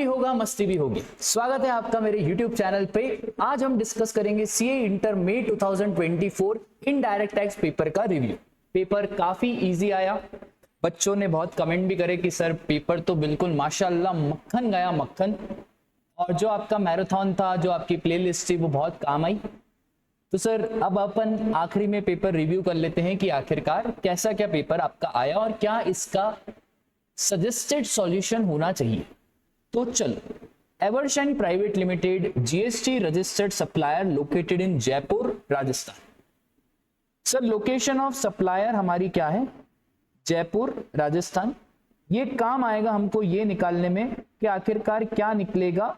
भी होगा, मस्ती भी होगी। स्वागत है आपका मेरे YouTube चैनल पे। आज हम डिस्कस करेंगे सीए इंटर मई 2024 इनडायरेक्ट टैक्स पेपर का रिव्यू। पेपर काफी इजी आया, बच्चों ने बहुत कमेंट भी करे कि सर पेपर तो बिल्कुल माशाल्लाह मक्खन गया मक्खन, और जो आपका मैराथन था, जो आपकी प्लेलिस्ट थी, वो बहुत काम आई। तो सर अब अपन आखिरी में पेपर रिव्यू कर लेते हैं कि आखिरकार कैसा क्या पेपर आपका आया और क्या इसका सजेस्टेड सॉल्यूशन होना चाहिए। तो चलो, Evershine private limited GST registered supplier located in Jaipur Rajasthan. Sir location of supplier हमारी क्या है? जयपुर राजस्थान। ये काम आएगा हमको ये निकालने में कि आखिरकार क्या निकलेगा,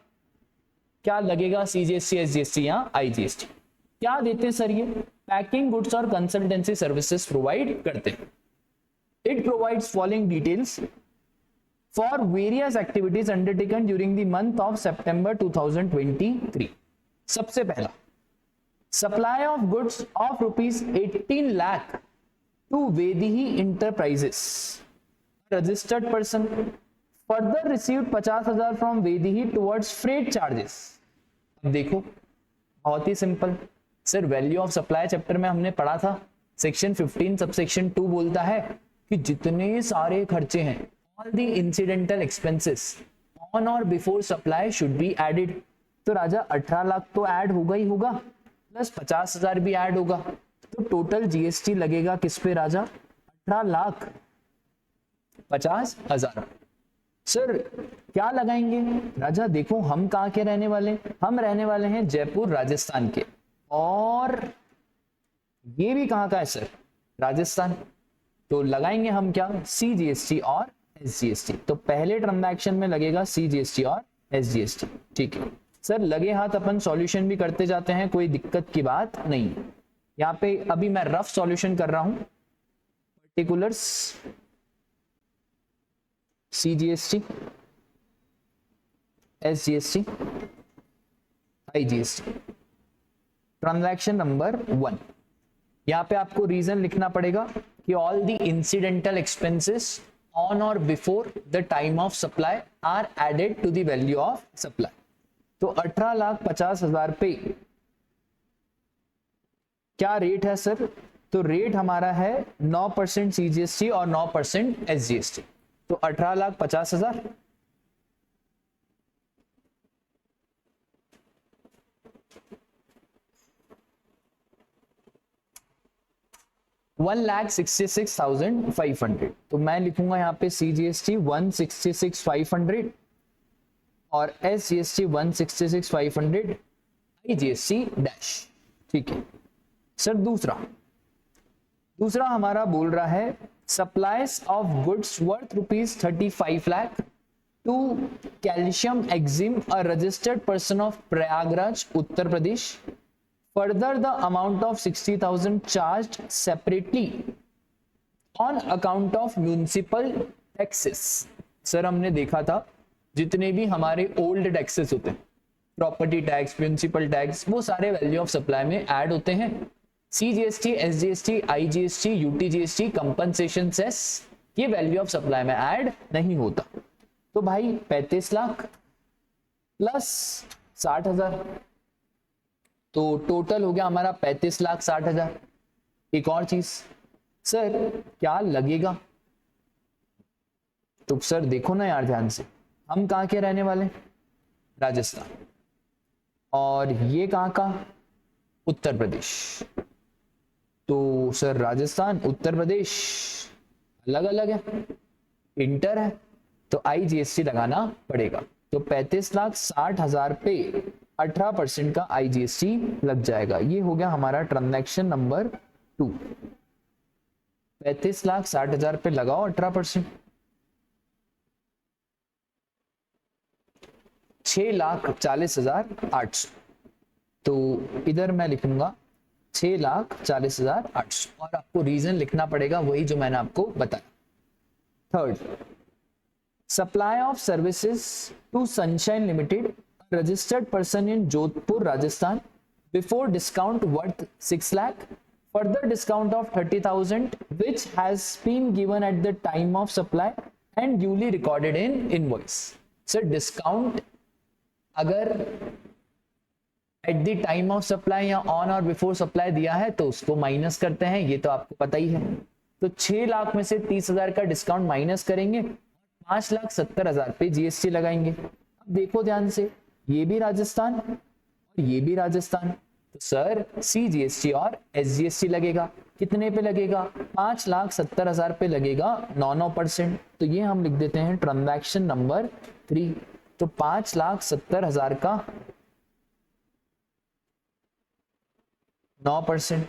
क्या लगेगा सीजीएसटी, एसजीएसटी या आईजीएसटी। क्या देते हैं सर? ये पैकिंग गुड्स और कंसल्टेंसी सर्विसेज प्रोवाइड करते हैं। It provides following details for various activities undertaken during the month of September 2023. सबसे पहला, supply of goods of rupees 18 lakh to Vedihi Enterprises, registered person, further received 50,000 from Vedihi towards freight charges. अब देखो बहुत ही simple sir, value of supply chapter में हमने पढ़ा था, सेक्शन 15 सबसेक्शन 2 बोलता है कि जितने सारे खर्चे हैं, all the incidental expenses on or before supply should be added। तो राजा 18 लाख तो ऐड होगा ही होगा, प्लस 50,000 भी ऐड होगा, तो टोटल जीएसटी लगेगा किस पे राजा? 18,50,000। सर क्या लगाएंगे राजा? देखो हम कहाँ के रहने वाले? हम रहने वाले हैं जयपुर राजस्थान के, और ये भी कहाँ का है सर? राजस्थान। तो लगाएंगे हम क्या? सीजीएसटी और एसजीएसटी। तो पहले ट्रांजैक्शन में लगेगा सीजीएसटी और एसजीएसटी। ठीक है सर, लगे हाथ अपन सॉल्यूशन भी करते जाते हैं, कोई दिक्कत की बात नहीं है। यहाँ पे अभी मैं रफ सॉल्यूशन कर रहा हूं। Particulars CGST, SGST, IGST. Transaction number 1, यहाँ पे आपको रीजन लिखना पड़ेगा कि all the incidental expenses on or before the time of supply are added to the value of supply। तो 18,50,000 पे क्या रेट है सर? तो रेट हमारा है 9% सीजीएसटी और 9% एसजीएसटी। तो 18,50,000 1,66,500। तो मैं लिखूंगा यहाँ पे सीजीएसटी 166,500 और एसजीएसटी 166,500, आईजीएसटी डैश। ठीक है सर, दूसरा हमारा बोल रहा है supplies of goods worth ₹35 lakh to Calcium Exim a registered person of Prayagraj Uttar Pradesh. Further, the amount of 60,000 charged separately on account of municipal taxes। Sir हमने देखा था जितने भी हमारे ओल्ड टैक्सेस होते हैं, प्रॉपर्टी टैक्स, म्यूनिसिपल टैक्स, वो सारे वैल्यू ऑफ सप्लाई में ऐड होते हैं। CGST, SGST, IGST, UTGST, compensation cess, ये वैल्यू ऑफ सप्लाई में ऐड नहीं होता। तो भाई 35 लाख प्लस 60,000, तो टोटल हो गया हमारा 35,60,000। एक और चीज सर, क्या लगेगा? तो सर देखो ना यार ध्यान से, हम कहाँ के रहने वाले? राजस्थान। और ये कहाँ का? उत्तर प्रदेश। तो सर राजस्थान उत्तर प्रदेश अलग अलग है, इंटर है, तो आईजीएसटी लगाना पड़ेगा। तो 35,60,000 पे 18% का आईजीएसटी लग जाएगा। ये हो गया हमारा ट्रांजैक्शन नंबर 2। 35,60,000 पे लगाओ 18%, 6,40,800। तो इधर मैं लिखूंगा 6,40,800 और आपको रीजन लिखना पड़ेगा वही जो मैंने आपको बताया। Third, supply of services to Sunshine Limited, registered person in Jodhpur, Rajasthan, before discount worth 6 lakh, further discount of 30,000 which has been given at the time of supply and duly recorded in invoice। Sir discount अगर at the time of supply या on और before supply दिया है तो उसको minus करते हैं, ये तो आपको पता ही है। तो 6 लाख में से 30,000 का डिस्काउंट माइनस करेंगे, 5,70,000 पे जीएसटी लगाएंगे। अब देखो ध्यान से, ये भी राजस्थान और ये भी राजस्थान, तो सर सीजीएसटी और एसजीएसटी लगेगा। कितने पे लगेगा? 5,70,000 पे लगेगा 9%। तो ये हम लिख देते हैं ट्रांजैक्शन नंबर 3। तो 5,70,000 का 9%,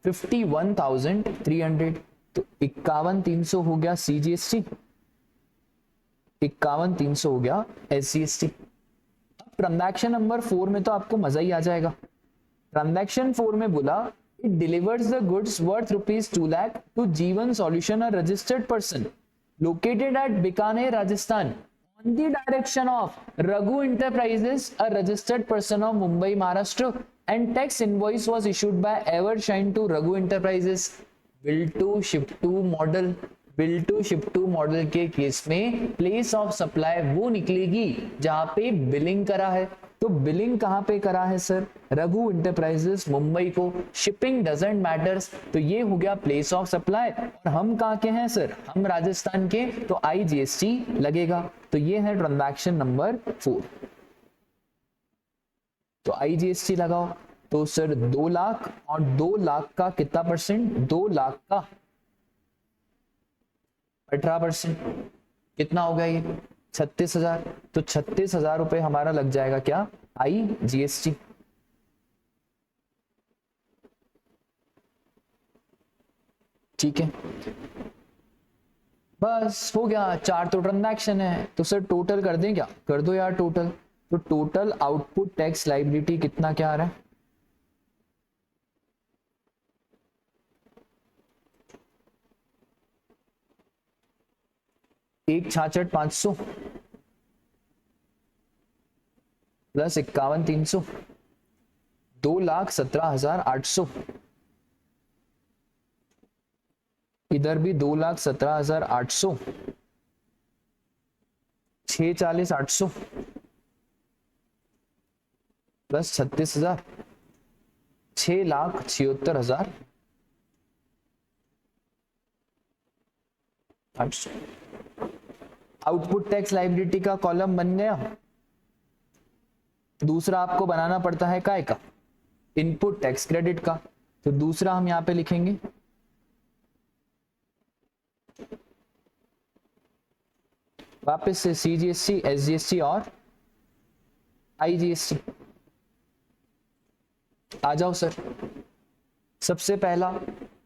51,300। तो 51,300 हो गया सीजीएसटी, 51,300 हो गया एसजीएसटी। ट्रांजैक्शन नंबर 4 में तो आपको मजा ही आ जाएगा। ट्रांजैक्शन 4 में बोला it delivers the goods worth ₹2 lakh to Jeevan solution a registered person located at Bikaner Rajasthan on the direction of Raghu Enterprises, a registered person of Mumbai, Maharashtra, and tax invoice was issued by Evershine to Raghu Enterprises. Bill to ship to model, bill to ship to model के case में place of supply वो निकलेगी जहां पे billing करा है। तो billing कहां पे करा है सर? रघु इंटरप्राइजेस मुंबई को। शिपिंग डजंट मैटर्स, तो ये हो गया प्लेस ऑफ सप्लाई। और हम कहां के हैं सर? हम राजस्थान के, तो आईजीएसटी लगेगा। तो ये है ट्रांजैक्शन नंबर 4। तो आईजीएसटी लगाओ। तो सर 2 लाख और 2 लाख का कितना परसेंट? 2 लाख का 18%। कितना हो गया ये? 36,000। तो 36,000 रुपए हमारा लग जाएगा क्या? आईजीएसटी। ठीक है, बस हो गया। 4 तो ट्रांजैक्शन है। तो सर टोटल कर दें क्या? कर दो यार टोटल। तो टोटल आउटपुट टैक्स लायबिलिटी कितना क्या आ रहा है? एक 66,500 प्लस 51,300, 2,17,800। इधर भी 2,17,800, 6,40,800 प्लस 36,000, 6,76,800। आउटपुट टैक्स लायबिलिटी का कॉलम बन गया। दूसरा आपको बनाना पड़ता है काय का? इनपुट टैक्स क्रेडिट का। तो दूसरा हम यहां पे लिखेंगे वापस से सीजीएसटी, एसजीएसटी और आईजीएसटी। आ जाओ सर। सबसे पहला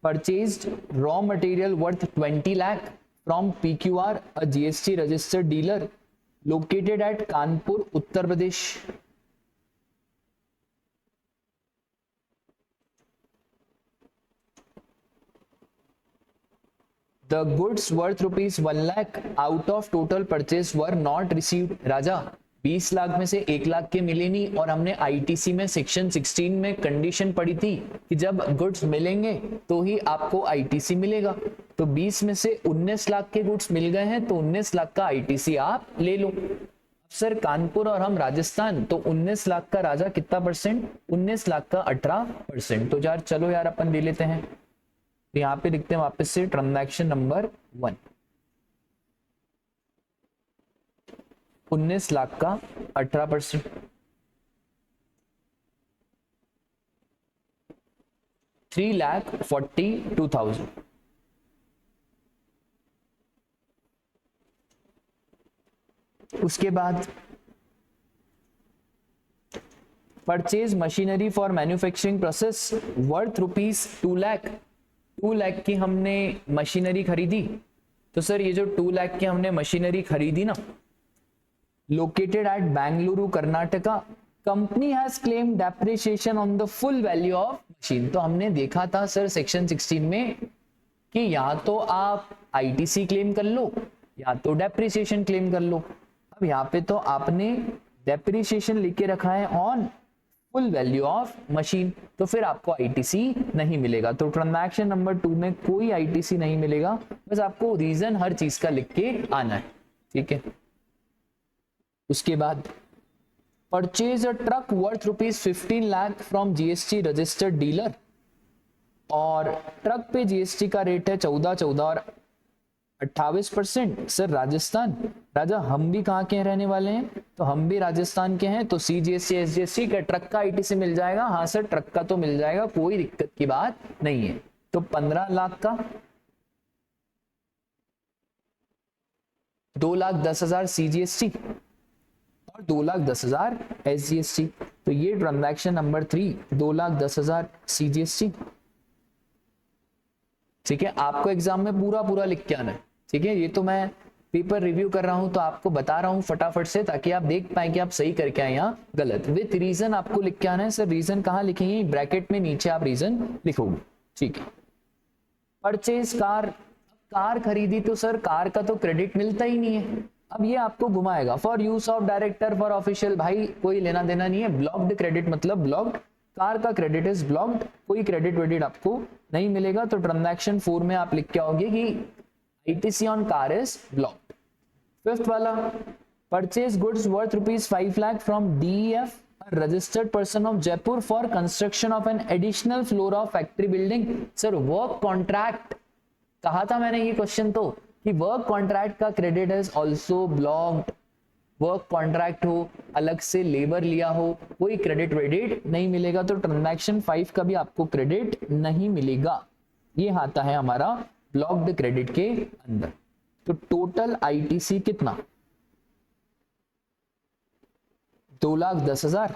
purchased raw material worth 20 lakh from PQR, a GST registered dealer located at Kanpur, Uttar Pradesh. The goods worth ₹1 lakh out of total purchase were not received. राजा 20 लाख में से 1 लाख के मिले नहीं, और हमने आईटीसी में सेक्शन 16 में कंडीशन पड़ी थी कि जब गुड्स मिलेंगे तो ही आपको आईटीसी मिलेगा। तो 20 में से 19 लाख के गुड्स मिल गए हैं, तो 19 लाख का आईटीसी आप ले लो। सर कानपुर और हम राजस्थान, तो 19 लाख का राजा कितना परसेंट? 19 लाख का 18%। तो यार चलो यार अपन ले लेते हैं। तो यहाँ पे लिखते हैं वापस से ट्रांजैक्शन नंबर 1। 19 लाख का 18%, 3,42,000। उसके बाद purchase machinery for manufacturing process worth ₹2 lakh. 2 lakh की हमने मशीनरी खरीदी। तो सर ये जो 2 लाख की हमने मशीनरी खरीदी ना, located at Bangalore, Karnataka, company has claim depreciation on the full value of machine. तो हमने देखा था सर सेक्शन 16 में कि या तो आप आईटीसी क्लेम कर लो या तो डेप्रिसिएशन क्लेम कर लो। अब यहाँ पे तो आपने डेप्रिसिएशन लिख के रखा है on full value of machine, तो फिर आपको आईटीसी नहीं मिलेगा। तो ट्रांजैक्शन नंबर 2 में कोई आईटीसी नहीं मिलेगा, बस आपको रीजन हर चीज का लिख के आना है। ठीक है, उसके बाद purchase a truck worth ₹15 lakh from GST registered dealer, और ट्रक पे जीएसटी का रेट है 14 और 28%। सर राजस्थान, राजा हम भी कहाँ के रहने वाले हैं, तो हम भी राजस्थान के हैं, तो सीजीएसटी एसजीएसटी का ट्रक का आईटीसी मिल जाएगा। हाँ सर ट्रक का तो मिल जाएगा, कोई दिक्कत की बात नहीं है। तो 15 लाख का 2,10,000 सीजीएसटी और 2,10,000 एसजीएसटी। तो ये ट्रांजैक्शन नंबर 3, 2,10,000 सीजीएसटी। ठीक है, आपको एग्जाम में पूरा पूरा लिख के आना है। ठीक है, ये तो मैं पेपर रिव्यू कर रहा हूं तो आपको बता रहा हूं फटाफट से, ताकि आप देख पाए कि आप सही करके आए या गलत। विथ रीजन आपको लिख के आना है। सर रीजन कहाँ लिखेंगे, ब्रैकेट में नीचे आप रीजन लिखोगे। ठीक है, परचेज कार खरीदी, तो सर कार का तो क्रेडिट मिलता ही नहीं है। अब ये आपको घुमाएगा, for use of director for official, भाई कोई लेना देना नहीं है। ब्लॉक्ड क्रेडिट मतलब ब्लॉक्ड, कार का क्रेडिट इज ब्लॉक्ड, कोई क्रेडिट वेडिट आपको नहीं मिलेगा। तो ट्रांजैक्शन 4 में आप लिख के आओगे कि ITC on car is blocked. Fifth वाला, purchase goods worth ₹5 lakh from DEF registered person of Jaipur for construction of an additional floor of factory building. Sir work contract कहा था मैंने ये क्वेश्चन तो, कि वर्क कॉन्ट्रैक्ट का credit is also blocked. Work contract हो, अलग से लेबर लिया हो, कोई क्रेडिट वेडिट नहीं मिलेगा। तो ट्रांजैक्शन 5 का भी आपको क्रेडिट नहीं मिलेगा। ये आता है हमारा ब्लॉक्ड क्रेडिट के अंदर। तो टोटल आईटीसी कितना, 2,10,000,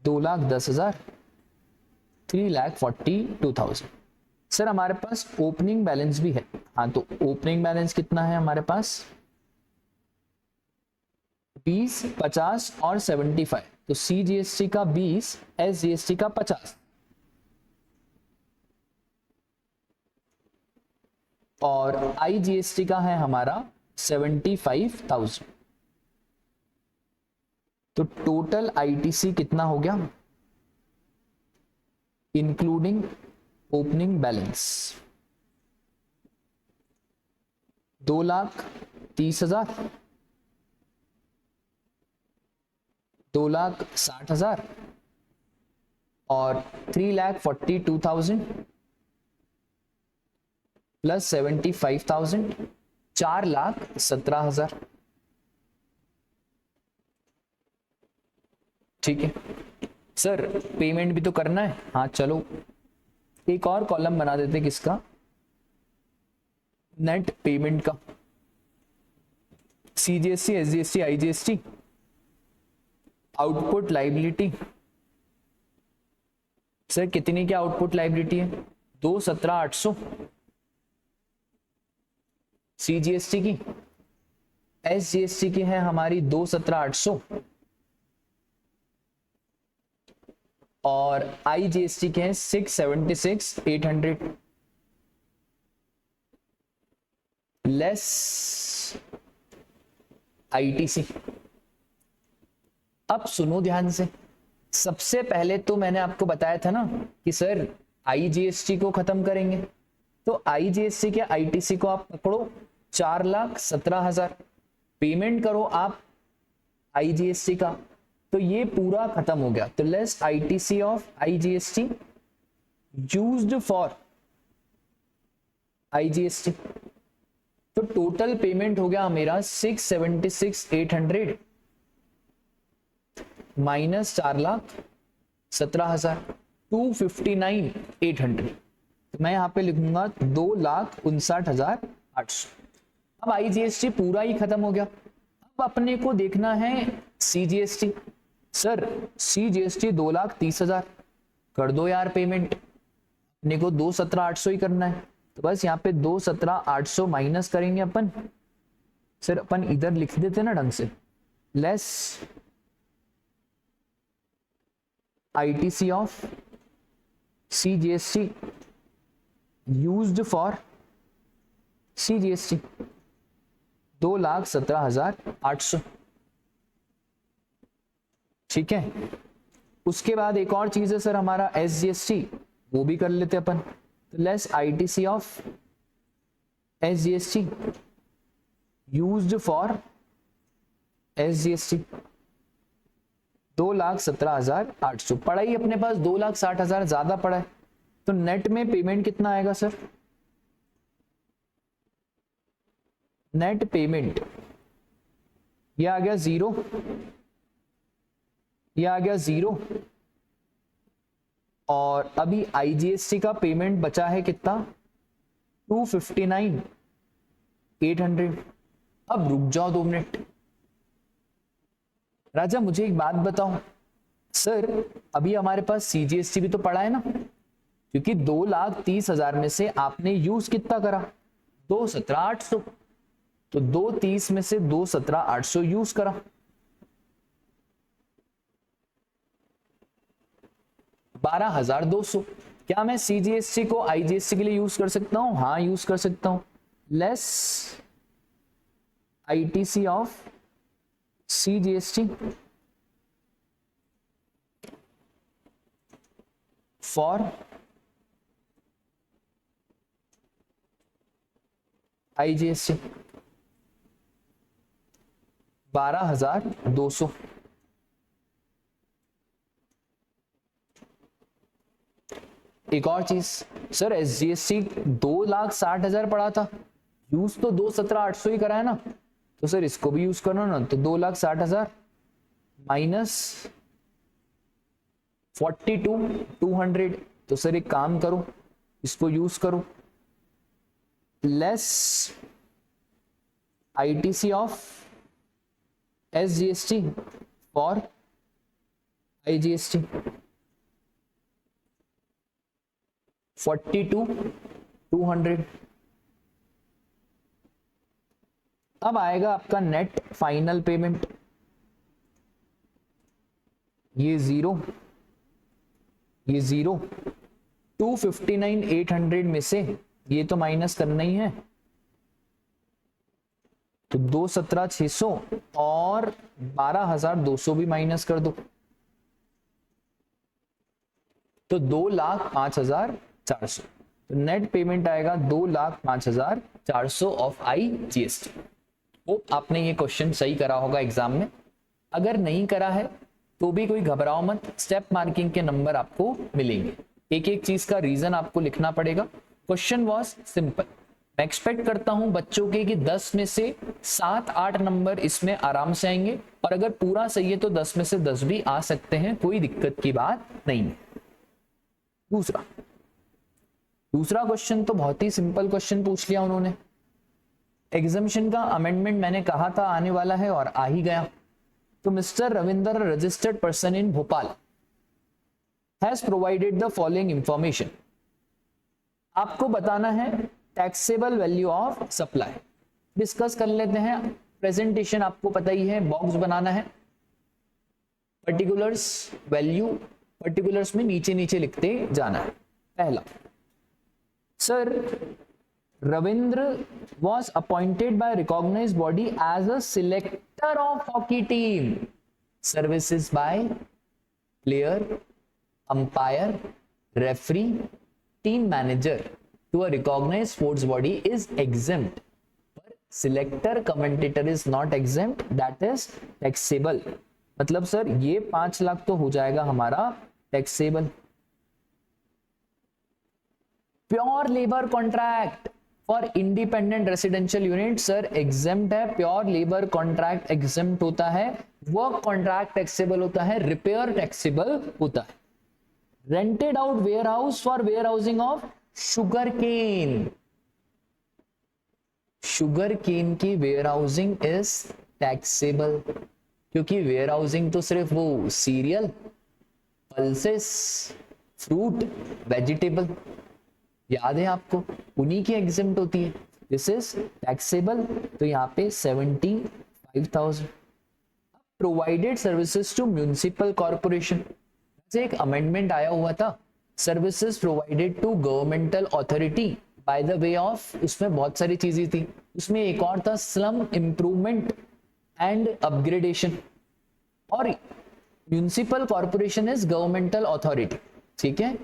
2,10,000, 3,42,000। सर हमारे पास ओपनिंग बैलेंस भी है। हाँ तो ओपनिंग बैलेंस कितना है हमारे पास, 20, 50 और 75। तो सीजीएसटी का 20, एसजीएसटी का 50 और आईजीएसटी का है हमारा 75,000। तो टोटल आईटीसी कितना हो गया, इंक्लूडिंग ओपनिंग बैलेंस, 2,30,000, 2,60,000 और 3,42,000 प्लस 75,000, 4,17,000। ठीक है सर, पेमेंट भी तो करना है। हाँ चलो एक और कॉलम बना देते, किसका, नेट पेमेंट का। CGST, SGST, IGST, output liability. Sir कितनी की आउटपुट लाइबिलिटी है, 2,17,800 सीजीएसटी की, एसजीएसटी की है हमारी 2,17,800 और आईजीएसटी के हैं 676,800 लेस आईटीसी। अब सुनो ध्यान से, सबसे पहले तो मैंने आपको बताया था ना कि सर आईजीएसटी को खत्म करेंगे। तो आईजीएसटी के आईटीसी को आप पकड़ो 4,17,000, पेमेंट करो आप आईजीएसटी का, तो ये पूरा खत्म हो गया। तो less ITC of IGST used for IGST. तो टोटल पेमेंट हो गया मेरा 676,800 माइनस 4,17,000, 259,800। तो मैं यहां पे लिखूंगा 2,59,800। अब आईजीएसटी पूरा ही खत्म हो गया। अब अपने को देखना है सीजीएसटी। सर सीजीएसटी 2,30,000 कर दो यार पेमेंट, अपने को 2,17,800 ही करना है। तो बस यहाँ पे 2,17,800 माइनस करेंगे अपन। सर अपन इधर लिख देते ना ढंग से, less ITC of CGST used for CGST 2,17,800। ठीक है, उसके बाद एक और चीज है सर हमारा एसजीएसटी, वो भी कर लेते अपन। तो less ITC of SGST used for SGST 2,17,800 पड़ा ही अपने पास, 2,60,000 ज्यादा पड़ा है, तो नेट में पेमेंट कितना आएगा सर? नेट पेमेंट ये आ गया 0, ये आ गया 0, और अभी IGST का पेमेंट बचा है कितना? 259,800। अब रुक जाओ 2 मिनट, राजा मुझे एक बात बताओ सर, अभी हमारे पास CGST भी तो पड़ा है ना, क्योंकि 2,30,000 में से आपने यूज कितना करा? 2,17,800, तो 2,30 में से 2,17,800 यूज करा, 12,200। क्या मैं CGST को IGST के लिए यूज कर सकता हूं? हाँ यूज कर सकता हूं। Less ITC of CGST for IGST 12,200। एक और चीज सर, SGST 2,60,000 पड़ा था, यूज तो 2,17,800 ही करा है ना, तो सर इसको भी यूज करो ना, तो 2,60,000 माइनस 42,200, तो सर एक काम करो, इसको यूज करो, less ITC of SGST for IGST 42,200। अब आएगा आपका नेट फाइनल पेमेंट, ये 0, ये 0, 259,800 में से ये तो माइनस करना ही है, तो 2,17,600 और 12,200 भी माइनस कर दो, तो 2,05,400। तो नेट पेमेंट आएगा 2,05,400 ऑफ IGST। होप आपने ये क्वेश्चन सही करा होगा एग्जाम में, अगर नहीं करा है तो भी कोई घबराओ मत, स्टेप मार्किंग के नंबर आपको मिलेंगे, एक एक चीज का रीजन आपको लिखना पड़ेगा। क्वेश्चन वॉज सिंपल, मैं एक्सपेक्ट करता हूं बच्चों के कि 10 में से 7-8 नंबर इसमें आराम से आएंगे, और अगर पूरा सही है तो 10 में से 10 भी आ सकते हैं, कोई दिक्कत की बात नहीं है। दूसरा क्वेश्चन तो बहुत ही सिंपल क्वेश्चन पूछ लिया उन्होंने, एग्जामिशन का अमेंडमेंट मैंने कहा था आने वाला है और आ ही गया। तो mister Ravinder, registered person in Bhopal, has provided the following information. आपको बताना है taxable value of supply. Discuss कर लेते हैं, प्रेजेंटेशन आपको पता ही है, बॉक्स बनाना है, पर्टिकुलर्स वैल्यू, पर्टिकुलर्स में नीचे नीचे लिखते जाना है। पहला, sir Ravindra was appointed by recognized body as a selector of hockey team. Services by player, umpire, referee, team manager to a recognized sports body is exempt. But selector, commentator is not exempt, that is taxable. मतलब sir ये 5 लाख तो हो जाएगा हमारा taxable. Pure labour contract for independent residential unit, sir exempt है, pure labour contract exempt होता है, work contract taxable होता है, रिपेयर टैक्सेबल होता है। Rented out warehouse for warehousing of sugarcane, sugarcane की warehousing is taxable, क्योंकि warehousing तो सिर्फ वो सीरियल, पल्सेस, फ्रूट, वेजिटेबल याद है आपको, उन्हीं की एग्जेम्प्ट होती है, दिस इज टैक्सेबल। तो यहाँ पे 75,000। Provided services to municipal corporation से एक अमेंडमेंट आया हुआ था, services provided to governmental authority by the way of, उसमें बहुत सारी चीजें थी, उसमें एक और था स्लम इंप्रूवमेंट एंड अपग्रेडेशन, और municipal corporation is governmental authority. ठीक है,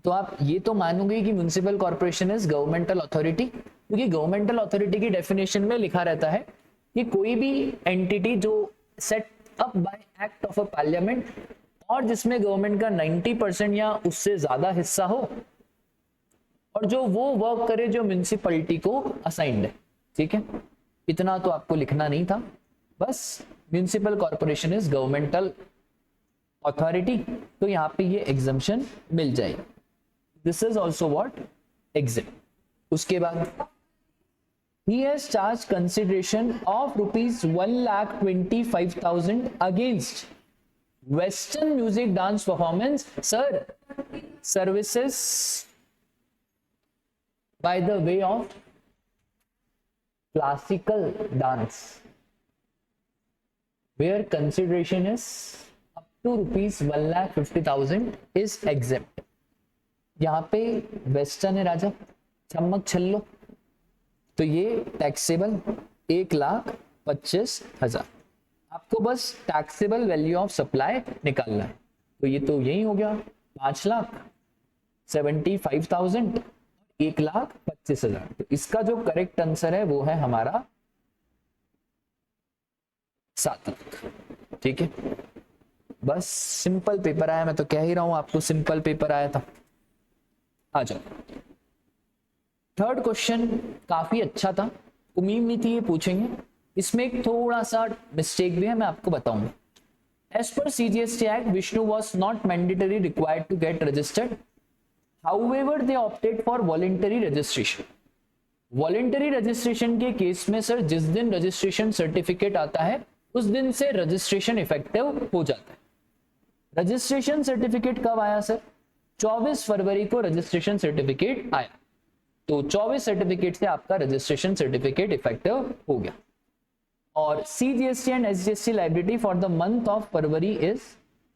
तो आप ये तो मानोगे कि municipal corporation is governmental authority, क्योंकि गवर्नमेंटल अथॉरिटी की डेफिनेशन में लिखा रहता है कि कोई भी एंटिटी जो set up by act of a parliament, और जिसमें गवर्नमेंट का 90% या उससे ज्यादा हिस्सा हो, और जो वो वर्क करे जो म्युनिसिपैलिटी को असाइंड है। ठीक है, इतना तो आपको लिखना नहीं था, बस municipal corporation is governmental authority, तो यहाँ पे ये एग्जम्पशन मिल जाएगी। This is also what exit. उसके बाद he has charged consideration of rupees 1,25,000 against western music dance performance, sir, services by the way of classical dance, where consideration is up to rupees 1,50,000 is exempt। यहाँ पे western है राजा, चम्मक छल्लो, तो ये taxable 1,25,000। आपको बस taxable value of supply निकालना है, तो ये तो यही हो गया 5,75,000, 1,25,000। तो इसका जो करेक्ट आंसर है वो है हमारा 7 लाख। ठीक है, बस सिंपल पेपर आया, मैं तो कह ही रहा हूं आपको सिंपल पेपर आया था। आ जाओ, थर्ड क्वेश्चन काफी अच्छा था, उम्मीद नहीं थी ये पूछेंगे, इसमें एक थोड़ा सा मिस्टेक भी है, मैं आपको बताऊंगा। As per CGST act, Vishnu was not mandatory required to get registered, however they opted for voluntary registration. Voluntary registration के केस में सर जिस दिन रजिस्ट्रेशन सर्टिफिकेट आता है उस दिन से रजिस्ट्रेशन इफेक्टिव हो जाता है। रजिस्ट्रेशन सर्टिफिकेट कब आया सर? 24 फरवरी को रजिस्ट्रेशन सर्टिफिकेट आया, तो 24 सर्टिफिकेट से आपका रजिस्ट्रेशन सर्टिफिकेट इफेक्टिव हो गया। और CGST and SGST liability for the month of February is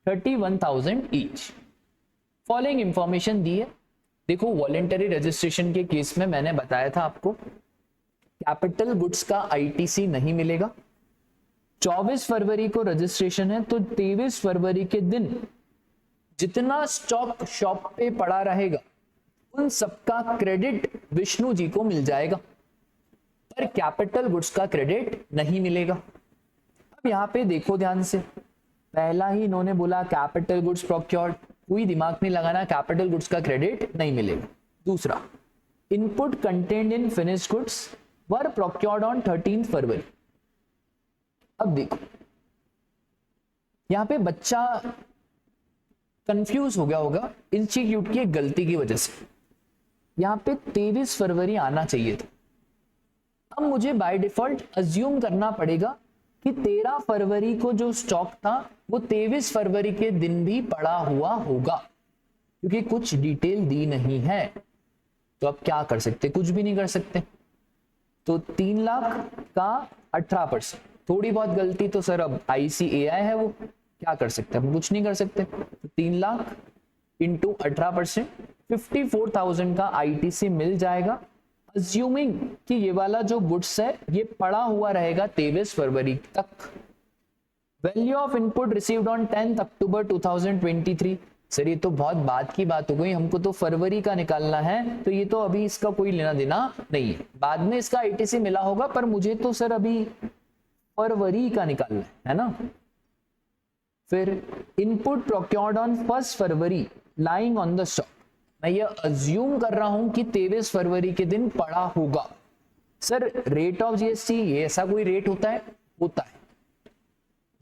31,000 each. Following information दी है, देखो वॉलेंटरी रजिस्ट्रेशन के केस में मैंने बताया था आपको कैपिटल गुड्स का ITC नहीं मिलेगा। 24 फरवरी को रजिस्ट्रेशन है, तो 23 फरवरी के दिन जितना स्टॉक शॉप पे पड़ा रहेगा उन सबका क्रेडिट विष्णु जी को मिल जाएगा, पर कैपिटल गुड्स का क्रेडिट नहीं मिलेगा। अब यहाँ पे देखो ध्यान से, पहला ही इन्होंने बोला कैपिटल गुड्स प्रोक्योर्ड, कोई दिमाग नहीं लगाना, कैपिटल गुड्स का क्रेडिट नहीं मिलेगा। दूसरा, input contained in finished goods were procured on 13 फरवरी। अब देखो यहाँ पे बच्चा कंफ्यूज हो गया होगा इंस्टीट्यूट की एक गलती की वजह से, यहाँ पे 23 फरवरी आना चाहिए था। अब मुझे बाय डिफॉल्ट अज्यूम करना पड़ेगा कि 13 फरवरी को जो स्टॉक था वो 23 फरवरी के दिन भी पड़ा हुआ होगा, क्योंकि कुछ डिटेल दी नहीं है। तो अब क्या कर सकते? कुछ भी नहीं कर सकते। तो 3 लाख का 18%, थोड़ी बहुत गलती तो सर अब ICAI है, वो क्या कर सकते हैं, हम कुछ नहीं कर सकते। तो 3 लाख इंटू 18%, 54,000 का ITC मिल जाएगा, अज्यूमिंग कि ये वाला जो गुड्स है ये पड़ा हुआ रहेगा 23 फरवरी तक। Value of input received on 10 October 2023। Sir ये तो बहुत बाद की बात हो गई, हमको तो फरवरी का निकालना है, तो ये तो अभी इसका कोई लेना देना नहीं है, बाद में इसका ITC मिला होगा, पर मुझे तो सर अभी फरवरी का निकालना है ना। फिर input procured on 1 February lying on the stock, मैं ये अज्यूम कर रहा हूं कि 23 फरवरी के दिन पड़ा होगा। सर रेट ऑफ GST, ये ऐसा कोई रेट होता है? होता है।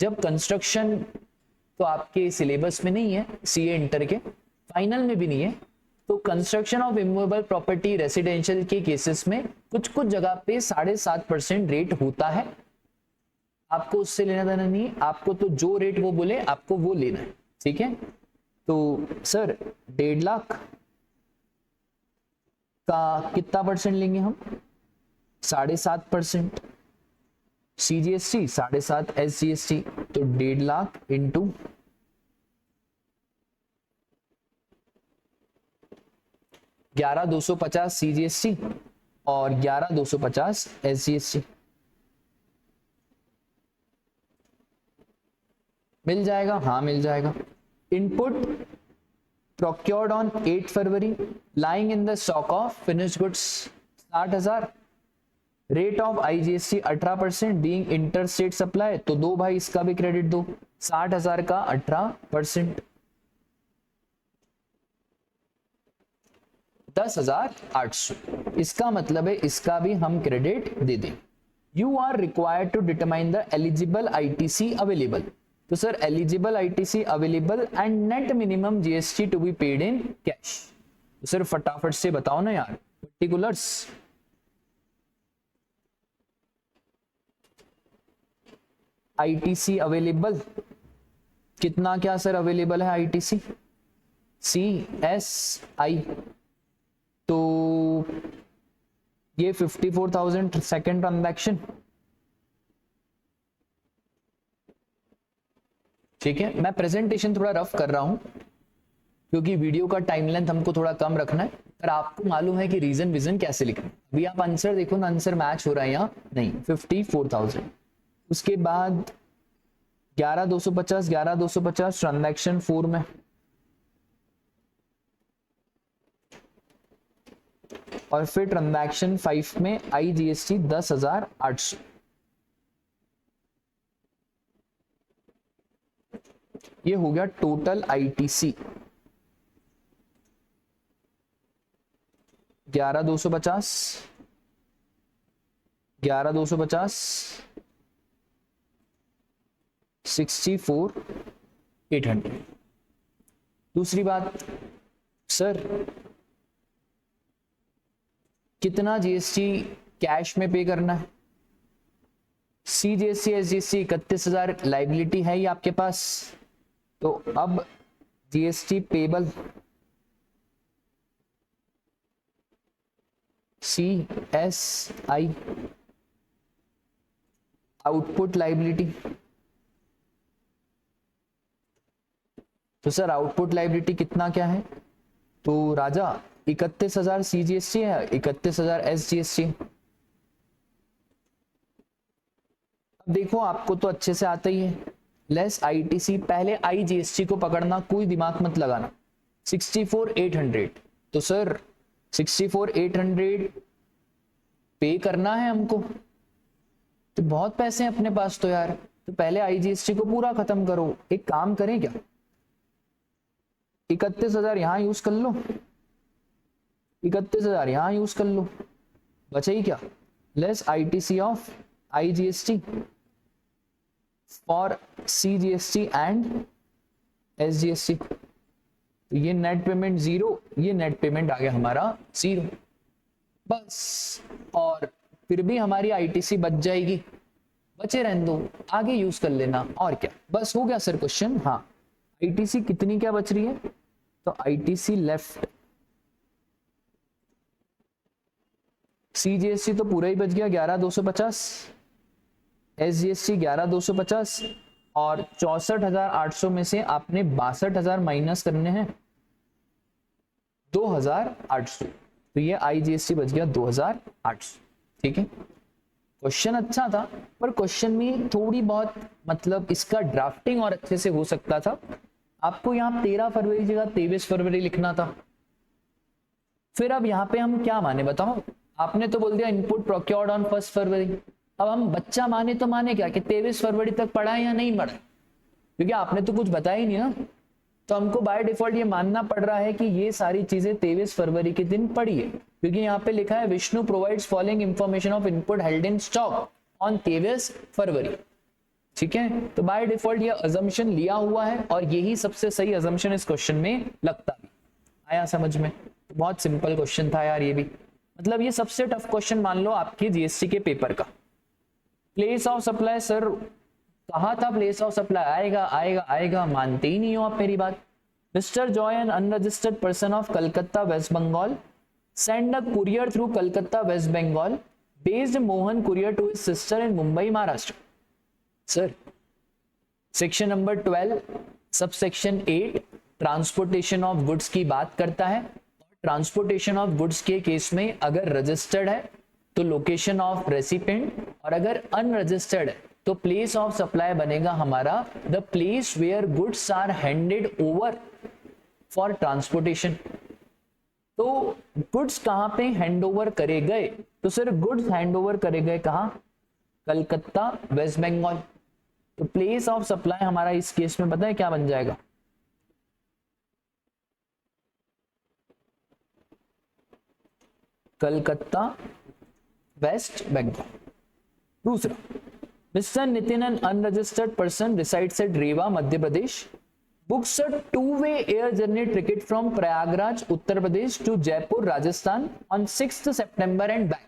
जब कंस्ट्रक्शन, तो आपके सिलेबस में नहीं है, CA इंटर के फाइनल में भी नहीं है, तो construction of immovable property residential के केसेस में कुछ कुछ जगह पे 7.5% रेट होता है। आपको उससे लेना देना नहीं है, आपको तो जो रेट वो बोले आपको वो लेना है, ठीक है। तो सर 1.5 लाख का कितना परसेंट लेंगे हम? 7.5%। CGST 7.5, SGST, तो 1.5 लाख इंटू 11,250 CGST और 11,250 SGST मिल जाएगा। हाँ मिल जाएगा। Input procured on 8 February lying in the stock of finished goods 60,000, rate of IGST 18% being inter state supply, तो दो भाई इसका भी क्रेडिट दो, 60,000 का 18%, 10,800, इसका मतलब है इसका भी हम क्रेडिट दे दें। You are required to determine the eligible ITC available, तो sir eligible ITC available and net minimum GST to be paid in cash, तो सर फटाफट से बताओ ना यार पर्टिकुलर्स। आईटीसी अवेलेबल कितना, क्या सर अवेलेबल है आईटीसी, सी एस आई, तो ये 54,000 सेकेंड ट्रांजैक्शन, ठीक है। मैं प्रेजेंटेशन थोड़ा रफ कर रहा हूं क्योंकि वीडियो का टाइम लेंथ हमको थोड़ा कम रखना है, पर आपको मालूम है कि रीजन विजन कैसे लिखना है। अभी आप आंसर देखो ना, आंसर मैच हो रहा है यहाँ नहीं, 54,000, उसके बाद 11,250 ट्रांजैक्शन 4 में, और फिर ट्रांजैक्शन 5 में आईजीएसटी 10,800, ये हो गया टोटल आईटीसी 11,250 64,800। दूसरी बात सर कितना जीएसटी कैश में पे करना है, सीजीएसटी एसजीएसटी 31,000 लाइबिलिटी है ये आपके पास, तो अब GST payable CSI output liability, तो सर आउटपुट लाइबिलिटी कितना क्या है, तो राजा 31,000 सीजीएसटी है, 31,000 एसजीएसटी। अब देखो आपको तो अच्छे से आता ही है, लेस आईटीसी, पहले आईजीएसटी को पकड़ना, कोई दिमाग मत लगाना, 64,800, तो सर 64,800 पे करना है हमको, तो बहुत पैसे हैं अपने पास तो यार, तो पहले आईजीएसटी को पूरा खत्म करो। एक काम करें क्या, 31,000 यहां यूज कर लो, 31,000 यहां यूज कर लो, बचा ही क्या, less ITC of IGST for CGST and SGST, तो ये नेट पेमेंट 0, ये नेट पेमेंट आ गया हमारा 0, बस। और फिर भी हमारी आईटीसी बच जाएगी, बचे रहने दो, आगे यूज कर लेना, और क्या, बस हो गया सर क्वेश्चन। हाँ आईटीसी कितनी क्या बच रही है, तो आईटीसी लेफ्ट, सीजीएसटी तो पूरा ही बच गया 11,250, एसजीएसटी 11,250, और 64,800 में से आपने 62,000 माइनस करने हैं 2,800, तो ये आईजीएसटी बच गया 2,800, ठीक है। क्वेश्चन अच्छा था, पर क्वेश्चन में थोड़ी बहुत मतलब इसका ड्राफ्टिंग और अच्छे से हो सकता था। आपको यहाँ 13 फरवरी की जगह 23 फरवरी लिखना था। फिर अब यहाँ पे हम क्या माने बताओ, आपने तो बोल दिया इनपुट प्रोक्योर्ड ऑन 1 फरवरी, अब हम बच्चा माने तो माने क्या कि 23 फरवरी तक पढ़ा है या नहीं पढ़ा, क्योंकि आपने तो कुछ बताया ही नहीं ना, तो हमको बाय डिफॉल्ट ये मानना पड़ रहा है कि ये सारी चीजें 23 फरवरी के दिन पड़ी है, क्योंकि यहाँ पे लिखा है Vishnu provides following information of input held in stock on 23 फरवरी, ठीक है। तो बाय डिफॉल्ट ये अजम्पशन लिया हुआ है, और यही सबसे सही अजम्पशन इस क्वेश्चन में लगता है। आया समझ में, बहुत सिंपल क्वेश्चन था यार ये भी, मतलब ये सबसे टफ क्वेश्चन मान लो आपके जीएसटी के पेपर का। प्लेस ऑफ सप्लाई, सर कहा था प्लेस ऑफ सप्लाई आएगा आएगा आएगा, मानते ही नहीं हो आप मेरी बात। Mister Joy an unregistered person of Calcutta waste Bengal send a courier through Calcutta waste Bengal based Mohan courier to his sister in Mumbai Maharashtra. Sir section number 12 sub section 8 transportation of goods की बात करता है। ट्रांसपोर्टेशन ऑफ गुड्स के केस में अगर रजिस्टर्ड है तो location of recipient, और अगर अनरजिस्टर्ड है तो प्लेस ऑफ सप्लाई बनेगा हमारा the place where goods are handed over for transportation. तो गुड्स कहां पे हैंड ओवर करे गए तो सर गुड्स हैंड ओवर करे गए कहाँ, कलकत्ता वेस्ट बंगाल। तो प्लेस ऑफ सप्लाई हमारा इस केस में पता है क्या बन जाएगा, कलकत्ता वेस्ट बंगाल। दूसरा, mister Nitin an unregistered person resides at Rewa Madhya Pradesh books a two-way air journey ticket from Prayagraj, Uttar Pradesh to Jaipur, Rajasthan on 6th September and back.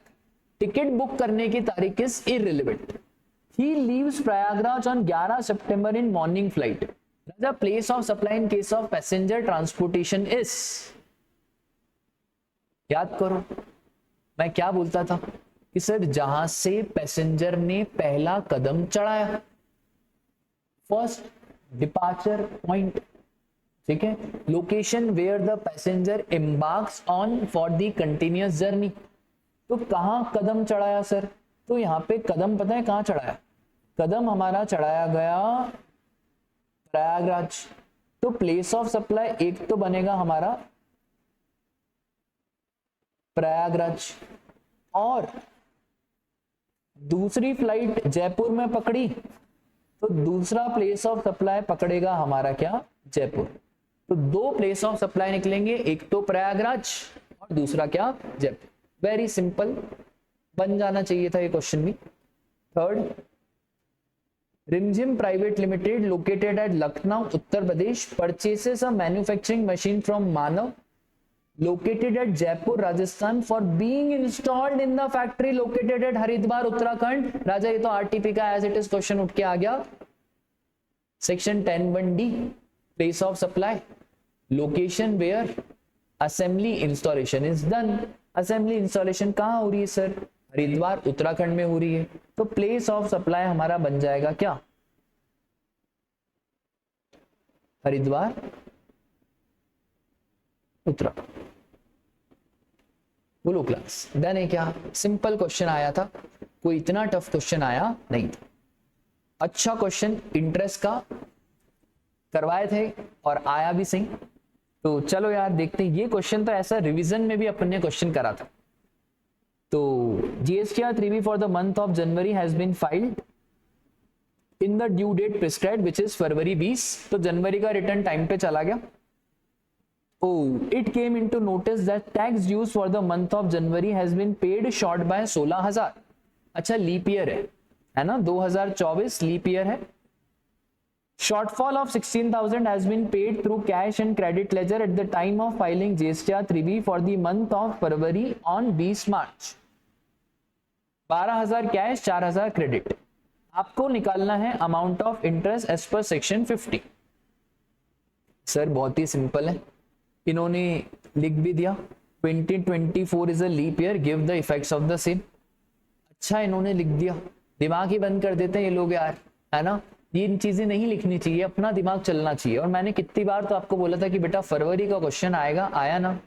Ticket book करने की तारीख is irrelevant. He leaves Prayagraj on 11 September in morning flight. The place of supply in case of passenger transportation is. याद करो मैं क्या बोलता था कि सर जहां से पैसेंजर ने पहला कदम चढ़ाया, फर्स्ट डिपार्चर पॉइंट, ठीक है, location where the passenger embarks on for the continuous journey. तो कहां कदम चढ़ाया सर, तो यहां पे कदम पता है कहां चढ़ाया, कदम हमारा चढ़ाया गया प्रयागराज। तो प्लेस ऑफ सप्लाई एक तो बनेगा हमारा प्रयागराज, और दूसरी फ्लाइट जयपुर में पकड़ी तो दूसरा प्लेस ऑफ सप्लाई पकड़ेगा हमारा क्या, जयपुर। तो दो प्लेस ऑफ सप्लाई निकलेंगे, एक तो प्रयागराज और दूसरा क्या, जयपुर। वेरी सिंपल, बन जाना चाहिए था ये क्वेश्चन भी। थर्ड, रिमझिम private limited located at Lucknow Uttar Pradesh purchases a manufacturing machine from Manav located at Jaipur, Rajasthan for being installed in the factory located at Haridwar Uttarakhand. राजा ये तो आरटीपी का एज इट इज क्वेश्चन उठ के आ गया। Section 10(1)(d) place of supply, location where assembly installation is done. Assembly installation कहाँ हो रही है सर, हरिद्वार उत्तराखंड में हो रही है। तो प्लेस ऑफ सप्लाई हमारा बन जाएगा क्या, हरिद्वार उत्तराखंड। बोलो क्लास डन है क्या, सिंपल क्वेश्चन आया था, कोई इतना टफ क्वेश्चन आया नहीं था। अच्छा क्वेश्चन इंटरेस्ट का करवाए थे और आया भी सही। तो चलो यार देखते हैं, ये क्वेश्चन तो ऐसा रिवीजन में भी अपन ने क्वेश्चन करा था। तो GSTR 3B for the month of January has been filed in the due date prescribed which is February 20। तो जनवरी का रिटर्न टाइम पे चला गया। Oh, it came into notice that tax dues for the month of January has been paid short by 16,000। अच्छा leap year है ना, 2024 leap year है। Shortfall of 16,000 has been paid through cash and credit ledger at the time of filing GSTR 3B for the month of February on 20 March। 12,000 cash, 4,000 credit. आपको निकालना है amount of interest as per section 50। Sir बहुत ही simple है, इन्होंने लिख भी दिया 2024 is a leap year, give the effects of the same. अच्छा इन्होंने लिख दिया, दिमाग ही बंद कर देते हैं ये लोग यार, है ना। ये इन चीजें नहीं लिखनी चाहिए, अपना दिमाग चलना चाहिए। और मैंने कितनी बार तो आपको बोला था कि बेटा फरवरी का क्वेश्चन आएगा, आया ना।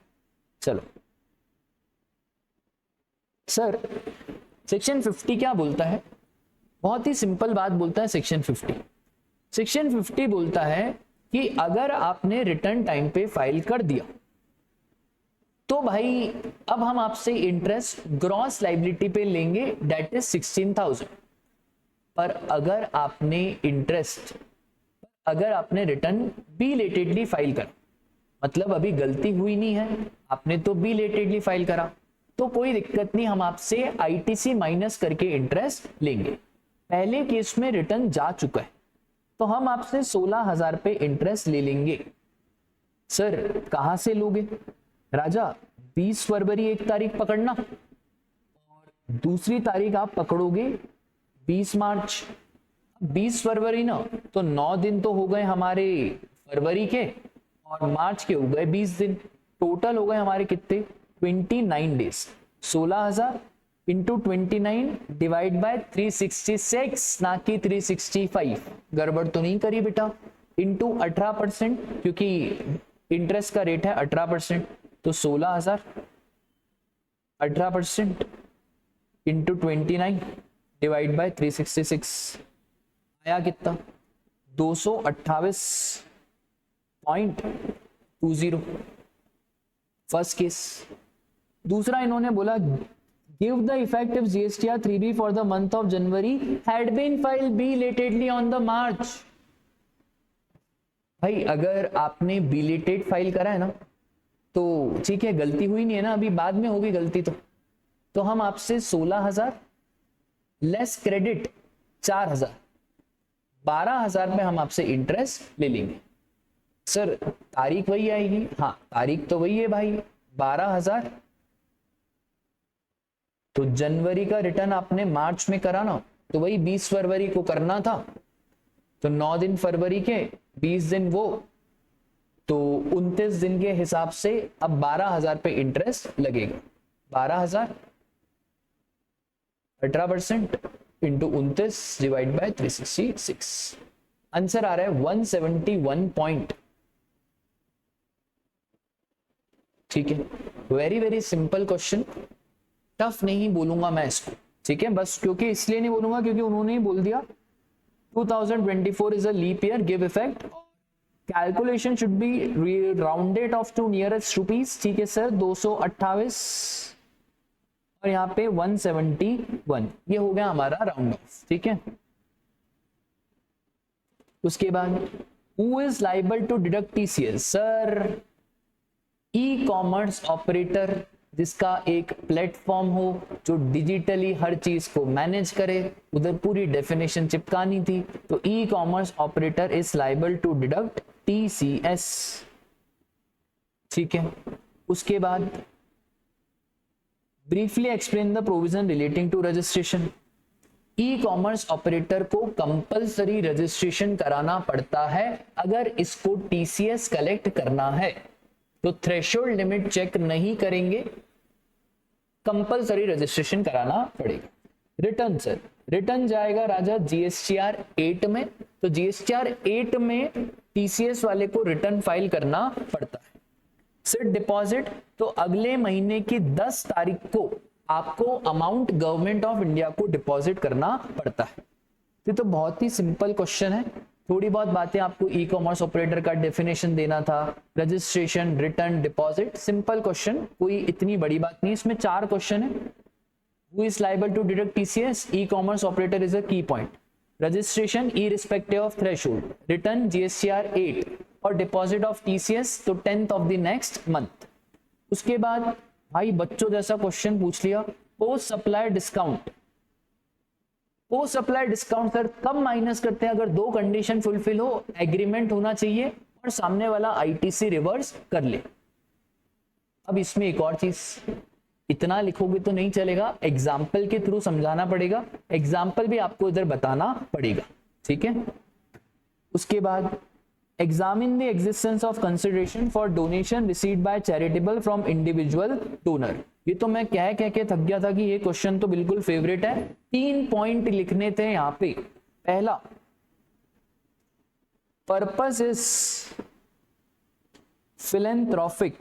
चलो सर सेक्शन 50 क्या बोलता है, बहुत ही सिंपल बात बोलता है सेक्शन 50। सेक्शन 50 बोलता है कि अगर आपने रिटर्न टाइम पे फाइल कर दिया तो भाई अब हम आपसे इंटरेस्ट ग्रॉस लाइबिलिटी पे लेंगे, दैट इज 16,000। पर अगर आपने रिटर्न बिलेटेडली फाइल करा, मतलब अभी गलती हुई नहीं है, आपने तो बिलेटेडली फाइल करा, तो कोई दिक्कत नहीं, हम आपसे आईटीसी माइनस करके इंटरेस्ट लेंगे। पहले केस में रिटर्न जा चुका है तो हम आपसे 16,000 पे इंटरेस्ट ले लेंगे। सर कहां से लोगे राजा, 20 फरवरी एक तारीख पकड़ना और दूसरी तारीख आप पकड़ोगे 20 मार्च। 20 फरवरी ना, तो 9 दिन तो हो गए हमारे फरवरी के और मार्च के हो गए 20 दिन, टोटल हो गए हमारे कितने, 29 डेज। 16,000 इंटू 29 डिवाइड बाय 366 ना कि 365, गड़बड़ तो नहीं करी बेटा, इंटू 18%, क्योंकि इंटरेस्ट का रेट है 18%। तो 16,000 18% इंटू 29 डिवाइड बाय 366 आया कितना, 228.20 फर्स्ट केस। दूसरा इन्होंने बोला Give the effective GSTR 3B for the month of January had been filed belatedly on the March. भाई अगर आपने बिलेटेड फाइल करा है ना तो ठीक है, गलती हुई नहीं है ना, अभी बाद में होगी गलती तो हम आपसे 16,000 लेस क्रेडिट 4,000, 12,000 में हम आपसे इंटरेस्ट ले लेंगे। सर तारीख वही आएगी? हाँ तारीख तो वही है भाई, 12,000। तो जनवरी का रिटर्न आपने मार्च में करा ना, तो वही 20 फरवरी को करना था, तो 9 दिन फरवरी के, 20 दिन वो, तो 29 दिन के हिसाब से अब 12,000 पे इंटरेस्ट लगेगा। 12,000 18% इंटू 29 डिवाइड बाय 366, आंसर आ रहा है 171 पॉइंट। ठीक है, very very simple question, tough नहीं बोलूंगा मैं इसको, ठीक है, बस क्योंकि इसलिए नहीं बोलूंगा क्योंकि उन्होंने ही बोल दिया 2024 is a leap year, give effect, calculation should be rounded off to nearest rupees। ठीक है सर, 228 और यहाँ पे 171, ये हो गया हमारा राउंड ऑफ। ठीक है, उसके बाद who is liable to deduct TCS? Sir e commerce operator जिसका एक प्लेटफॉर्म हो जो डिजिटली हर चीज को मैनेज करे, उधर पूरी डेफिनेशन चिपकानी थी, तो e commerce operator is liable to deduct TCS। ठीक है, उसके बाद briefly explain the provision relating to registration. E commerce operator को कंपलसरी रजिस्ट्रेशन कराना पड़ता है अगर इसको TCS कलेक्ट करना है, तो थ्रेशोल्ड लिमिट चेक नहीं करेंगे, कंपलसरी रजिस्ट्रेशन कराना पड़ेगा। रिटर्न सर, रिटर्न जाएगा राजा GSTR 8 में, तो GSTR 8 में TCS वाले को रिटर्न फाइल करना पड़ता है। सर डिपॉजिट, तो अगले महीने की 10 तारीख को आपको अमाउंट गवर्नमेंट ऑफ इंडिया को डिपॉजिट करना पड़ता है। ये तो बहुत ही सिंपल क्वेश्चन है, थोड़ी बहुत बातें आपको ई कॉमर्स ऑपरेटर का डेफिनेशन देना था, registration, return, deposit, simple question, कोई इतनी बड़ी बात नहीं। इसमें 4 क्वेश्चन है। Who is liable to deduct TCS? E commerce operator is a key point. Registration irrespective of threshold, return GSTR 8 और डिपॉजिट ऑफ TCS तो 10th of the next month. उसके बाद भाई बच्चों जैसा क्वेश्चन पूछ लिया, post supply discount. Post supply discount sir कब माइनस करते हैं? अगर 2 कंडीशन फुलफिल हो, एग्रीमेंट होना चाहिए और सामने वाला ITC रिवर्स कर ले। अब इसमें एक और चीज, इतना लिखोगे तो नहीं चलेगा, एग्जाम्पल के थ्रू समझाना पड़ेगा, एग्जाम्पल भी आपको इधर बताना पड़ेगा। ठीक है, उसके बाद examine the existence of consideration for donation received by charitable from individual donor. ये तो मैं कह के थक गया था कि ये क्वेश्चन तो बिल्कुल फेवरेट है। 3 पॉइंट लिखने थे यहां पे। पहला, पर्पस इज फिलेंथ्रोपिक।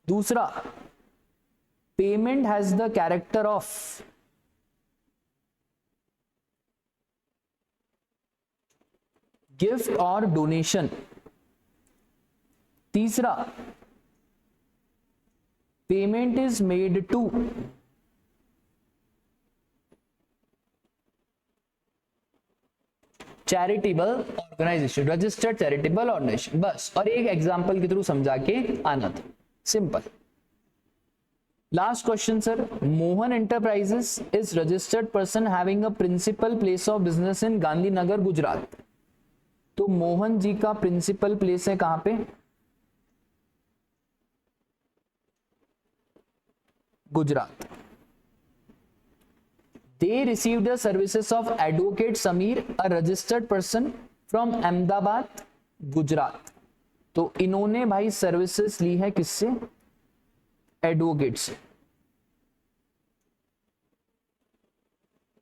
दूसरा, payment has the character of gift और डोनेशन। तीसरा, payment is made to charitable organisation, registered charitable organisation, बस। और एक एग्जांपल के थ्रू समझा के आना था, simple. Last question sir, Mohan enterprises is registered person having a principal place of business in Gandhinagar Gujarat. तो मोहन जी का प्रिंसिपल प्लेस है कहां पे? Gujarat. They received the services of advocate Samir, a registered person from Ahmedabad, Gujarat. तो इन्होंने भाई सर्विसेज ली है किससे? एडवोकेट से।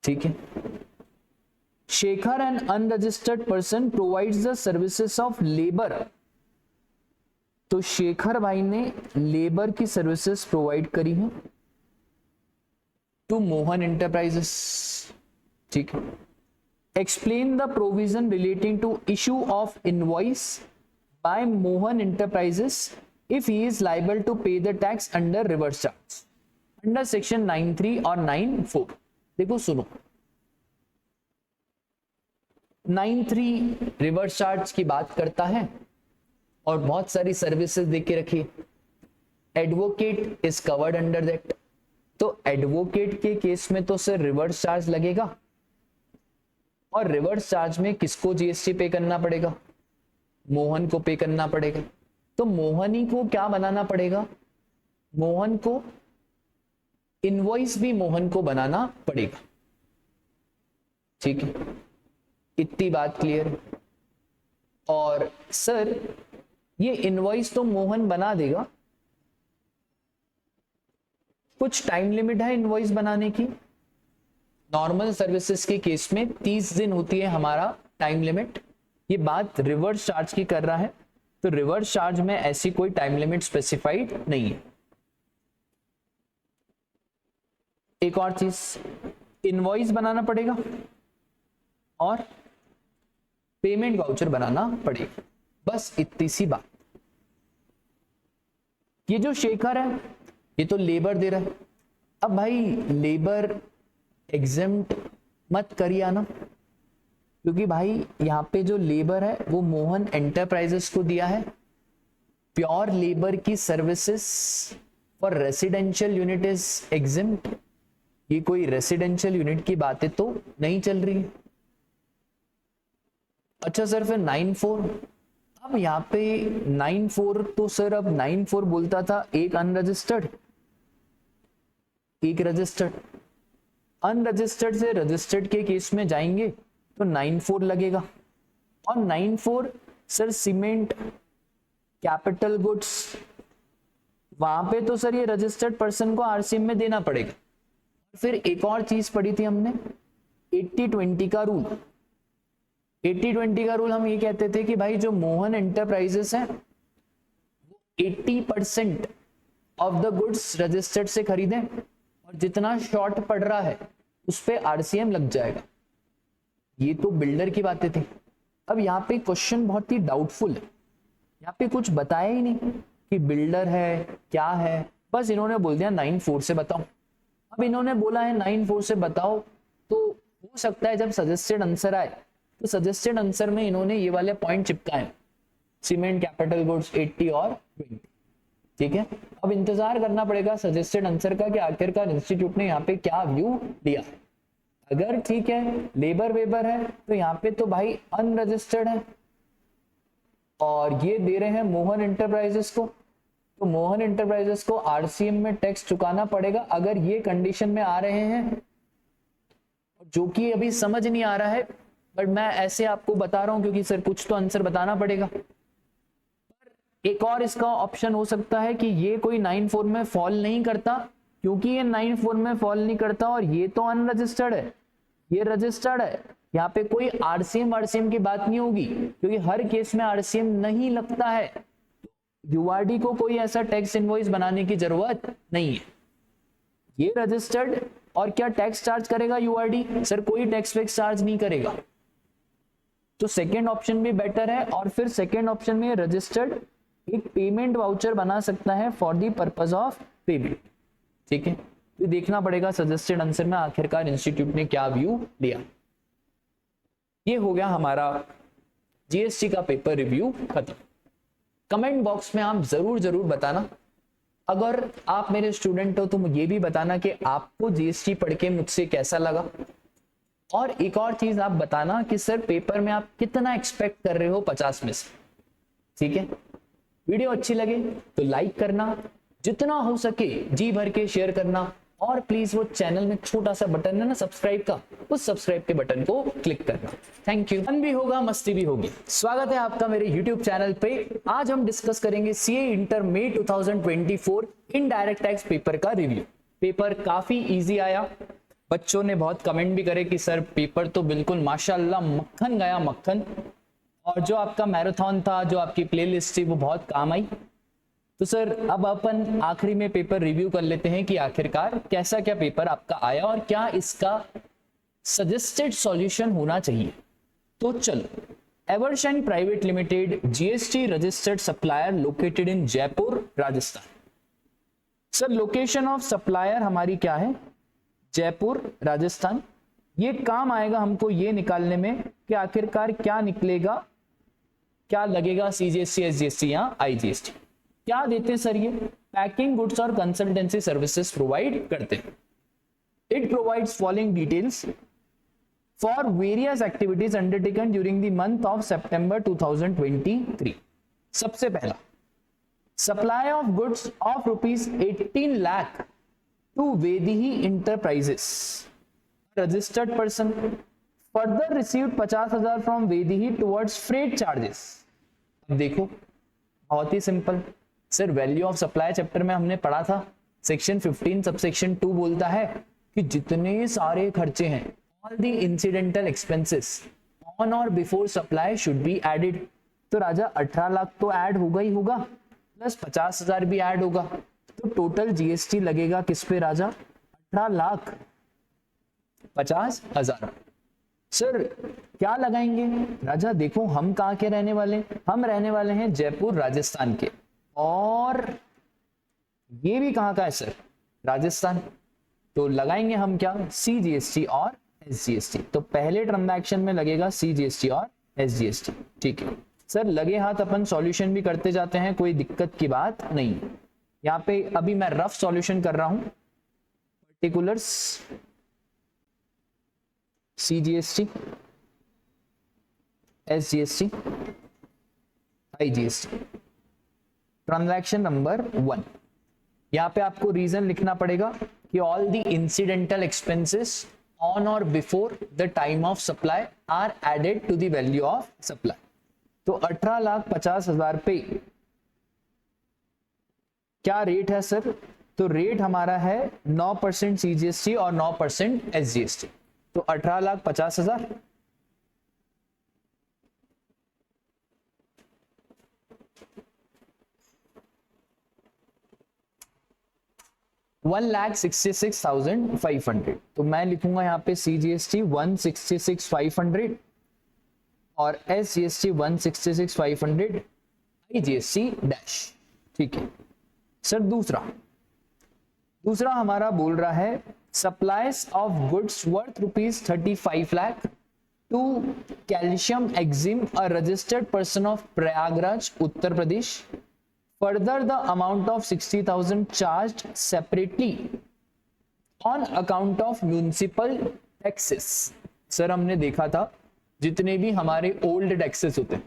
ठीक है, Shekhar N unregistered person provides the services of labour. तो शेखर भाई ने लेबर की सर्विसेज प्रोवाइड करी है टू मोहन एंटरप्राइजेस। ठीक है, explain the provision relating to issue of invoice by Mohan enterprises if he is liable to pay the tax under reverse charge under section 9(3) और 9(4). देखो सुनो, 9(3) रिवर्स चार्ज की बात करता है और बहुत सारी सर्विसेज दे के रखी। Advocate is covered under that, तो एडवोकेट के केस में तो सर रिवर्स चार्ज लगेगा, और रिवर्स चार्ज में किसको जीएसटी पे करना पड़ेगा? मोहन को पे करना पड़ेगा। तो मोहन ही को क्या बनाना पड़ेगा? मोहन को इनवॉइस भी मोहन को बनाना पड़ेगा। ठीक है, इतनी बात क्लियर। और सर ये इनवॉइस तो मोहन बना देगा, कुछ टाइम लिमिट है इनवॉइस बनाने की। नॉर्मल सर्विसेज के केस में 30 दिन होती है हमारा टाइम लिमिट। ये बात रिवर्स चार्ज की कर रहा है, तो रिवर्स चार्ज में ऐसी कोई टाइम लिमिट स्पेसिफाइड नहीं है। एक और चीज, इनवॉइस बनाना पड़ेगा और पेमेंट वाउचर बनाना पड़ेगा, बस इतनी सी बात। ये जो शेखर है ये तो लेबर दे रहा है। अब भाई लेबर एग्जेम्प्ट मत करिए ना, क्योंकि भाई यहाँ पे जो लेबर है वो मोहन एंटरप्राइजेस को दिया है। प्योर लेबर की services for residential unit is exempt. ये कोई रेसिडेंशियल यूनिट की बातें तो नहीं चल रही है। अच्छा सर फिर 9(4), अब यहाँ पे 9(4) तो सर अब 9(4) बोलता था एक अनरजिस्टर्ड एक रजिस्टर्ड। अनरजिस्टर्ड से रजिस्टर्ड के केस में जाएंगे तो 9(4) लगेगा। और 9(4) सर सीमेंट, कैपिटल गुड्स, वहां पे तो सर ये रजिस्टर्ड पर्सन को आरसीएम में देना पड़ेगा। फिर एक और चीज पढ़ी थी हमने, 80-20 का रूल। 80-20 का रूल हम ये कहते थे कि भाई जो मोहन एंटरप्राइजेस है 80% ऑफ द गुड्स रजिस्टर्ड से खरीदें और जितना शॉर्ट पड़ रहा है उस पे आरसीएम लग जाएगा। ये तो बिल्डर की बातें थी। अब यहाँ पे क्वेश्चन बहुत ही डाउटफुल है, यहाँ पे कुछ बताया ही नहीं कि बिल्डर है क्या है, बस इन्होंने बोल दिया 9(4) से बताओ। अब इन्होंने बोला है 9(4) से बताओ, तो हो सकता है जब सजेस्टेड आंसर आए तो सजेस्टेड आंसर में इन्होंने ये वाले पॉइंट चिपकाए, सीमेंट, कैपिटल गुड्स 80 और 20। ठीक है, अब इंतजार करना पड़ेगा सजेस्टेड आंसर का कि आखिरकार इंस्टीट्यूट ने यहाँ पे क्या व्यू दिया। अगर ठीक है लेबर वेबर है तो यहाँ पे तो भाई अनरजिस्टर्ड है और ये दे रहे हैं मोहन एंटरप्राइजेस को, तो मोहन एंटरप्राइजेस को आरसीएम में टैक्स चुकाना पड़ेगा अगर ये कंडीशन में आ रहे हैं, जो कि अभी समझ नहीं आ रहा है, बट मैं ऐसे आपको बता रहा हूं क्योंकि सर कुछ तो आंसर बताना पड़ेगा। एक और इसका ऑप्शन हो सकता है कि ये कोई 9(4) में फॉल नहीं करता, क्योंकि ये 9(4) में फॉल नहीं करता और ये तो अनरजिस्टर्ड है, ये रजिस्टर्ड है। यहाँ पे कोई आरसीएम की बात नहीं होगी, क्योंकि हर केस में आरसीएम नहीं लगता है। यूआरडी को कोई ऐसा टैक्स इनवॉइस बनाने की जरूरत नहीं है। ये रजिस्टर्ड और क्या टैक्स चार्ज करेगा यूआरडी? सर कोई टैक्स वैक्स चार्ज नहीं करेगा। तो सेकेंड ऑप्शन भी बेटर है। और फिर सेकेंड ऑप्शन में रजिस्टर्ड एक पेमेंट वाउचर बना सकता है for the purpose of payment. ठीक है, तो देखना पड़ेगा सजेस्टेड आंसर में आखिरकार इंस्टीट्यूट ने क्या व्यू दिया। ये हो गया हमारा जीएसटी का पेपर रिव्यू खत्म। कमेंट बॉक्स में आप जरूर बताना, अगर आप मेरे स्टूडेंट हो तो मुझे भी बताना कि आपको जीएसटी पढ़ के मुझसे कैसा लगा। और एक और चीज आप बताना कि सर पेपर में आप कितना एक्सपेक्ट कर रहे हो 50 में से। ठीक है, वीडियो अच्छी लगे तो लाइक करना, जितना हो सके जी भर के शेयर करना, और प्लीज वो चैनल में छोटा सा बटन है ना सब्सक्राइब का, उस सब्सक्राइब के बटन को क्लिक करना। Thank you. फन भी होगा, मस्ती भी होगी। स्वागत है आपका मेरे यूट्यूब चैनल पे। आज हम डिस्कस करेंगे सीए इंटर मई 2024 इनडायरेक्ट टैक्स पेपर का रिव्यू। पेपर काफी इजी आया, बच्चों ने बहुत कमेंट भी करे कि सर पेपर तो बिल्कुल माशाल्लाह मक्खन गया मक्खन, और जो आपका मैराथन था, जो आपकी प्लेलिस्ट थी, वो बहुत काम आई। तो सर अब अपन आखिरी में पेपर रिव्यू कर लेते हैं कि आखिरकार कैसा क्या पेपर आपका आया और क्या इसका सजेस्टेड सॉल्यूशन होना चाहिए। तो चलो Evershine private limited GST registered supplier located in Jaipur Rajasthan. Sir location of supplier हमारी क्या है, जयपुर राजस्थान। ये काम आएगा हमको ये निकालने में कि आखिरकार क्या निकलेगा, क्या लगेगा सीजीएसटी, एसजीएसटी या आईजीएसटी। क्या देते हैं सर, ये पैकिंग गुड्स और कंसल्टेंसी सर्विसेज प्रोवाइड करते हैं। It provides following details for various activities undertaken during the month of September 2023। सबसे पहला, supply of goods of ₹18 lakh to Vaidehi enterprises registered person, further received 50,000 from Vaidehi towards freight charges. अब देखो बहुत ही simple sir, value of supply chapter में हमने पढ़ा था, सेक्शन 15 सबसेक्शन 2 बोलता है कि जितने सारे खर्चे हैं, all the incidental expenses on और before supply should be added. तो राजा 18 लाख तो ऐड होगा ही होगा, प्लस 50,000 भी ऐड होगा, तो टोटल जीएसटी लगेगा किस पे राजा, 18,50,000। सर क्या लगाएंगे राजा, देखो हम कहाँ के रहने वाले, हम रहने वाले हैं जयपुर राजस्थान के, और ये भी कहाँ का है सर, राजस्थान। तो लगाएंगे हम क्या, सीजीएसटी और एसजीएसटी। तो पहले ट्रांजैक्शन में लगेगा सीजीएसटी और एसजीएसटी, ठीक है सर। लगे हाथ अपन सॉल्यूशन भी करते जाते हैं, कोई दिक्कत की बात नहीं। यहाँ पे अभी मैं रफ सॉल्यूशन कर रहा हूं, particulars CGST, SGST, IGST. Transaction number 1, यहां पे आपको रीजन लिखना पड़ेगा कि all the incidental expenses on और before the time of supply are added to the value of supply. तो 18,50,000 पे क्या रेट है सर, तो रेट हमारा है 9% सीजीएसटी और 9% एसजीएसटी। तो 18,50,000 1,66,500। तो मैं लिखूंगा यहाँ पे सीजीएसटी 166,500 और एसजीएसटी 166,500, आईजीएसटी डैश, ठीक है सर। दूसरा हमारा बोल रहा है supplies of goods worth ₹35 lakh to Calcium Exim a registered person of Prayagraj Uttar Pradesh, further the amount of 60,000 charged separately on account of municipal taxes। Sir हमने देखा था जितने भी हमारे ओल्ड टैक्सेस होते हैं,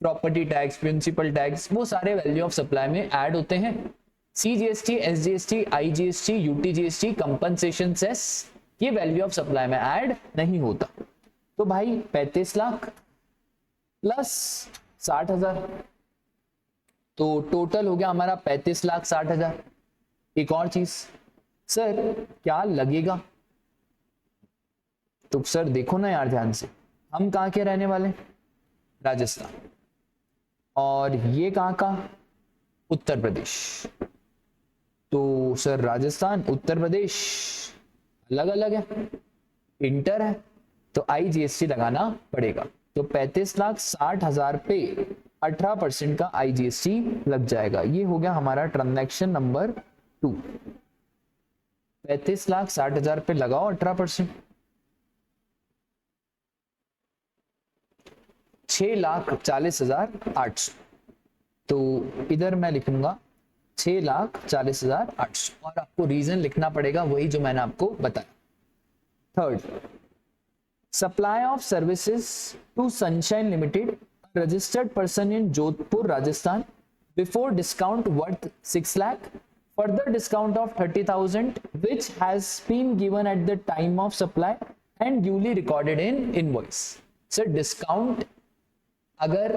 प्रॉपर्टी टैक्स, म्यूनिसिपल टैक्स, वो सारे वैल्यू ऑफ सप्लाई में ऐड होते हैं। CGST, SGST, IGST, UTGST, compensation cess, ये वैल्यू ऑफ सप्लाई में ऐड नहीं होता। तो भाई 35 लाख प्लस 60,000, तो टोटल हो गया हमारा 35,60,000। एक और चीज सर क्या लगेगा, तो सर देखो ना यार ध्यान से, हम कहाँ के रहने वाले, राजस्थान, और ये कहाँ का, उत्तर प्रदेश। तो सर राजस्थान उत्तर प्रदेश अलग अलग है, इंटर है, तो आईजीएसटी लगाना पड़ेगा। तो 35,60,000 पे 18% का आईजीएसटी लग जाएगा। ये हो गया हमारा ट्रांजैक्शन नंबर 2। 35,60,000 पे लगाओ 18%, 6,40,800। तो इधर मैं लिखूंगा 6,40,800 और आपको रीजन लिखना पड़ेगा वही जो मैंने आपको बताया। Third, supply of services to Sunshine Limited, registered person in Jodhpur Rajasthan, before discount worth 6 lakh, further discount of 30,000 which has been given at the time of supply and duly recorded in invoice। Sir discount अगर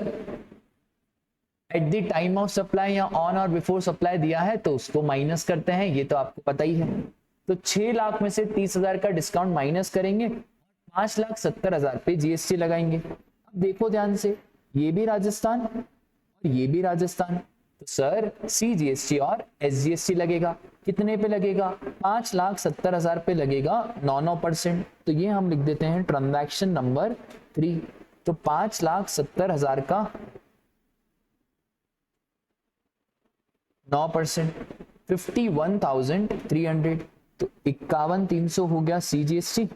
at the time of supply या on और before supply दिया है तो उसको minus करते हैं, ये तो आपको पता ही है। तो 6 लाख में से 30,000 का डिस्काउंट माइनस करेंगे, 5,70,000 पे जीएसटी लगाएंगे। अब देखो ध्यान से, ये भी राजस्थान और ये भी राजस्थान, तो सर सीजीएसटी और एसजीएसटी लगेगा। कितने पे लगेगा, 5,70,000 पे लगेगा 9%। तो ये हम लिख देते हैं ट्रांजैक्शन नंबर 3। तो 5,70,000 का 9%, 51,300, तो 51,300 हो गया CGST,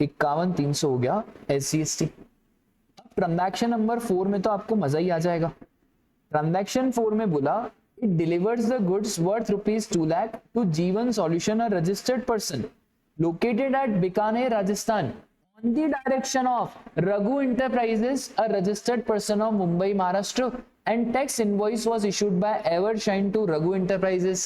51,300 हो गया SGST। अब ट्रांजैक्शन नंबर 4 में तो आपको मजा ही आ जाएगा। ट्रांजैक्शन 4 में बोला it delivers the goods worth ₹2 lakh to Jeevan solution a registered person located at Bikaner, Rajasthan, on the direction of Raghu Enterprises, a registered person of Mumbai, Maharashtra, and tax invoice was issued by Evershine to Raghu Enterprises.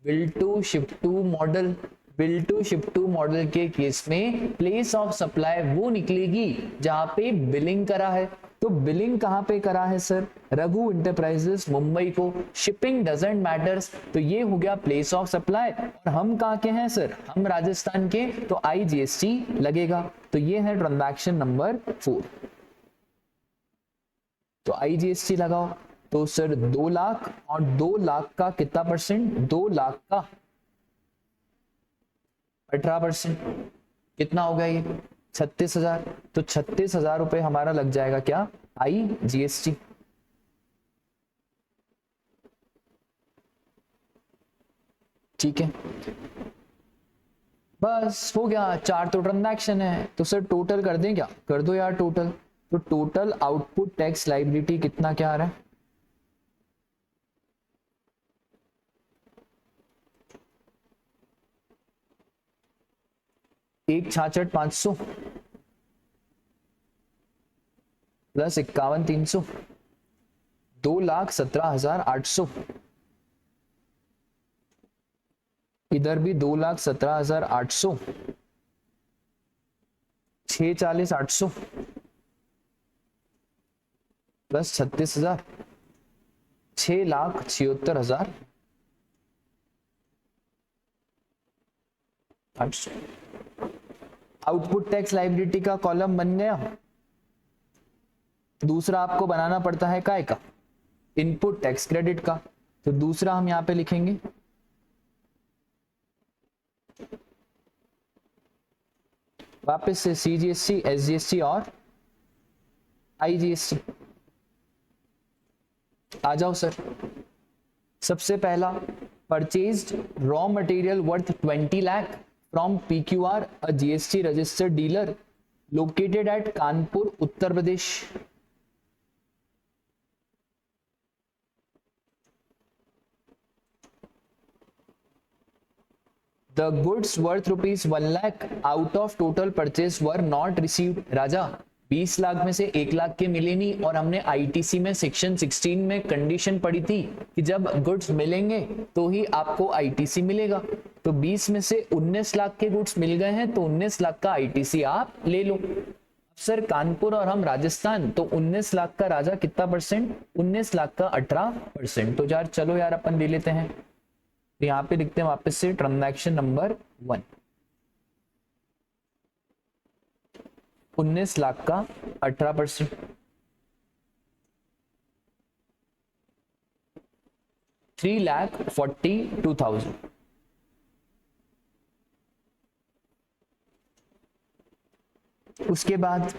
Bill to ship to model, bill to ship to model के case में place of supply वो निकलेगी जहां पे billing करा है। तो billing कहां पे करा है सर? रघु इंटरप्राइजेस मुंबई को। शिपिंग डजंट मैटर्स, तो ये हो गया प्लेस ऑफ सप्लाई। और हम कहां के हैं सर? हम राजस्थान के, तो IGST लगेगा। तो ये है ट्रांजैक्शन नंबर 4। तो IGST लगाओ। तो सर 2 लाख और 2 लाख का कितना परसेंट? 2 लाख का 18%, कितना हो गया ये? 36,000। तो 36,000 रुपए हमारा लग जाएगा क्या? IGST। ठीक है, बस हो गया। 4 तो ट्रांजैक्शन है, तो सर टोटल कर दें क्या? कर दो यार टोटल। तो टोटल आउटपुट टैक्स लायबिलिटी कितना क्या आ रहा है? एक 66,500 प्लस 51,300, 2,17,800। इधर भी 2,17,800, 6,40,800 प्लस 36,000, 6,76,800। आउटपुट टैक्स लायबिलिटी का कॉलम बन गया। दूसरा आपको बनाना पड़ता है काय का? इनपुट टैक्स क्रेडिट का। तो दूसरा हम यहां पे लिखेंगे वापस से CGST, SGST और IGST। आ जाओ सर। सबसे पहला purchased raw material worth 20 lakh from PQR, a GST registered dealer located at Kanpur, Uttar Pradesh. The goods worth ₹1 lakh out of total purchase were not received. राजा 20 लाख में से 1 लाख के मिले नहीं, और हमने ITC में सेक्शन 16 में कंडीशन पड़ी थी कि जब गुड्स मिलेंगे तो ही आपको ITC मिलेगा। तो 20 में से 19 लाख के गुड्स मिल गए हैं, तो 19 लाख का ITC आप ले लो। सर कानपुर और हम राजस्थान, तो 19 लाख का राजा कितना परसेंट? 19 लाख का 18%। तो यार चलो यार अपन ले लेते हैं। तो यहाँ पे लिखते हैं वापस से ट्रांजैक्शन नंबर 1, 19 लाख का 18%, 3,42,000। उसके बाद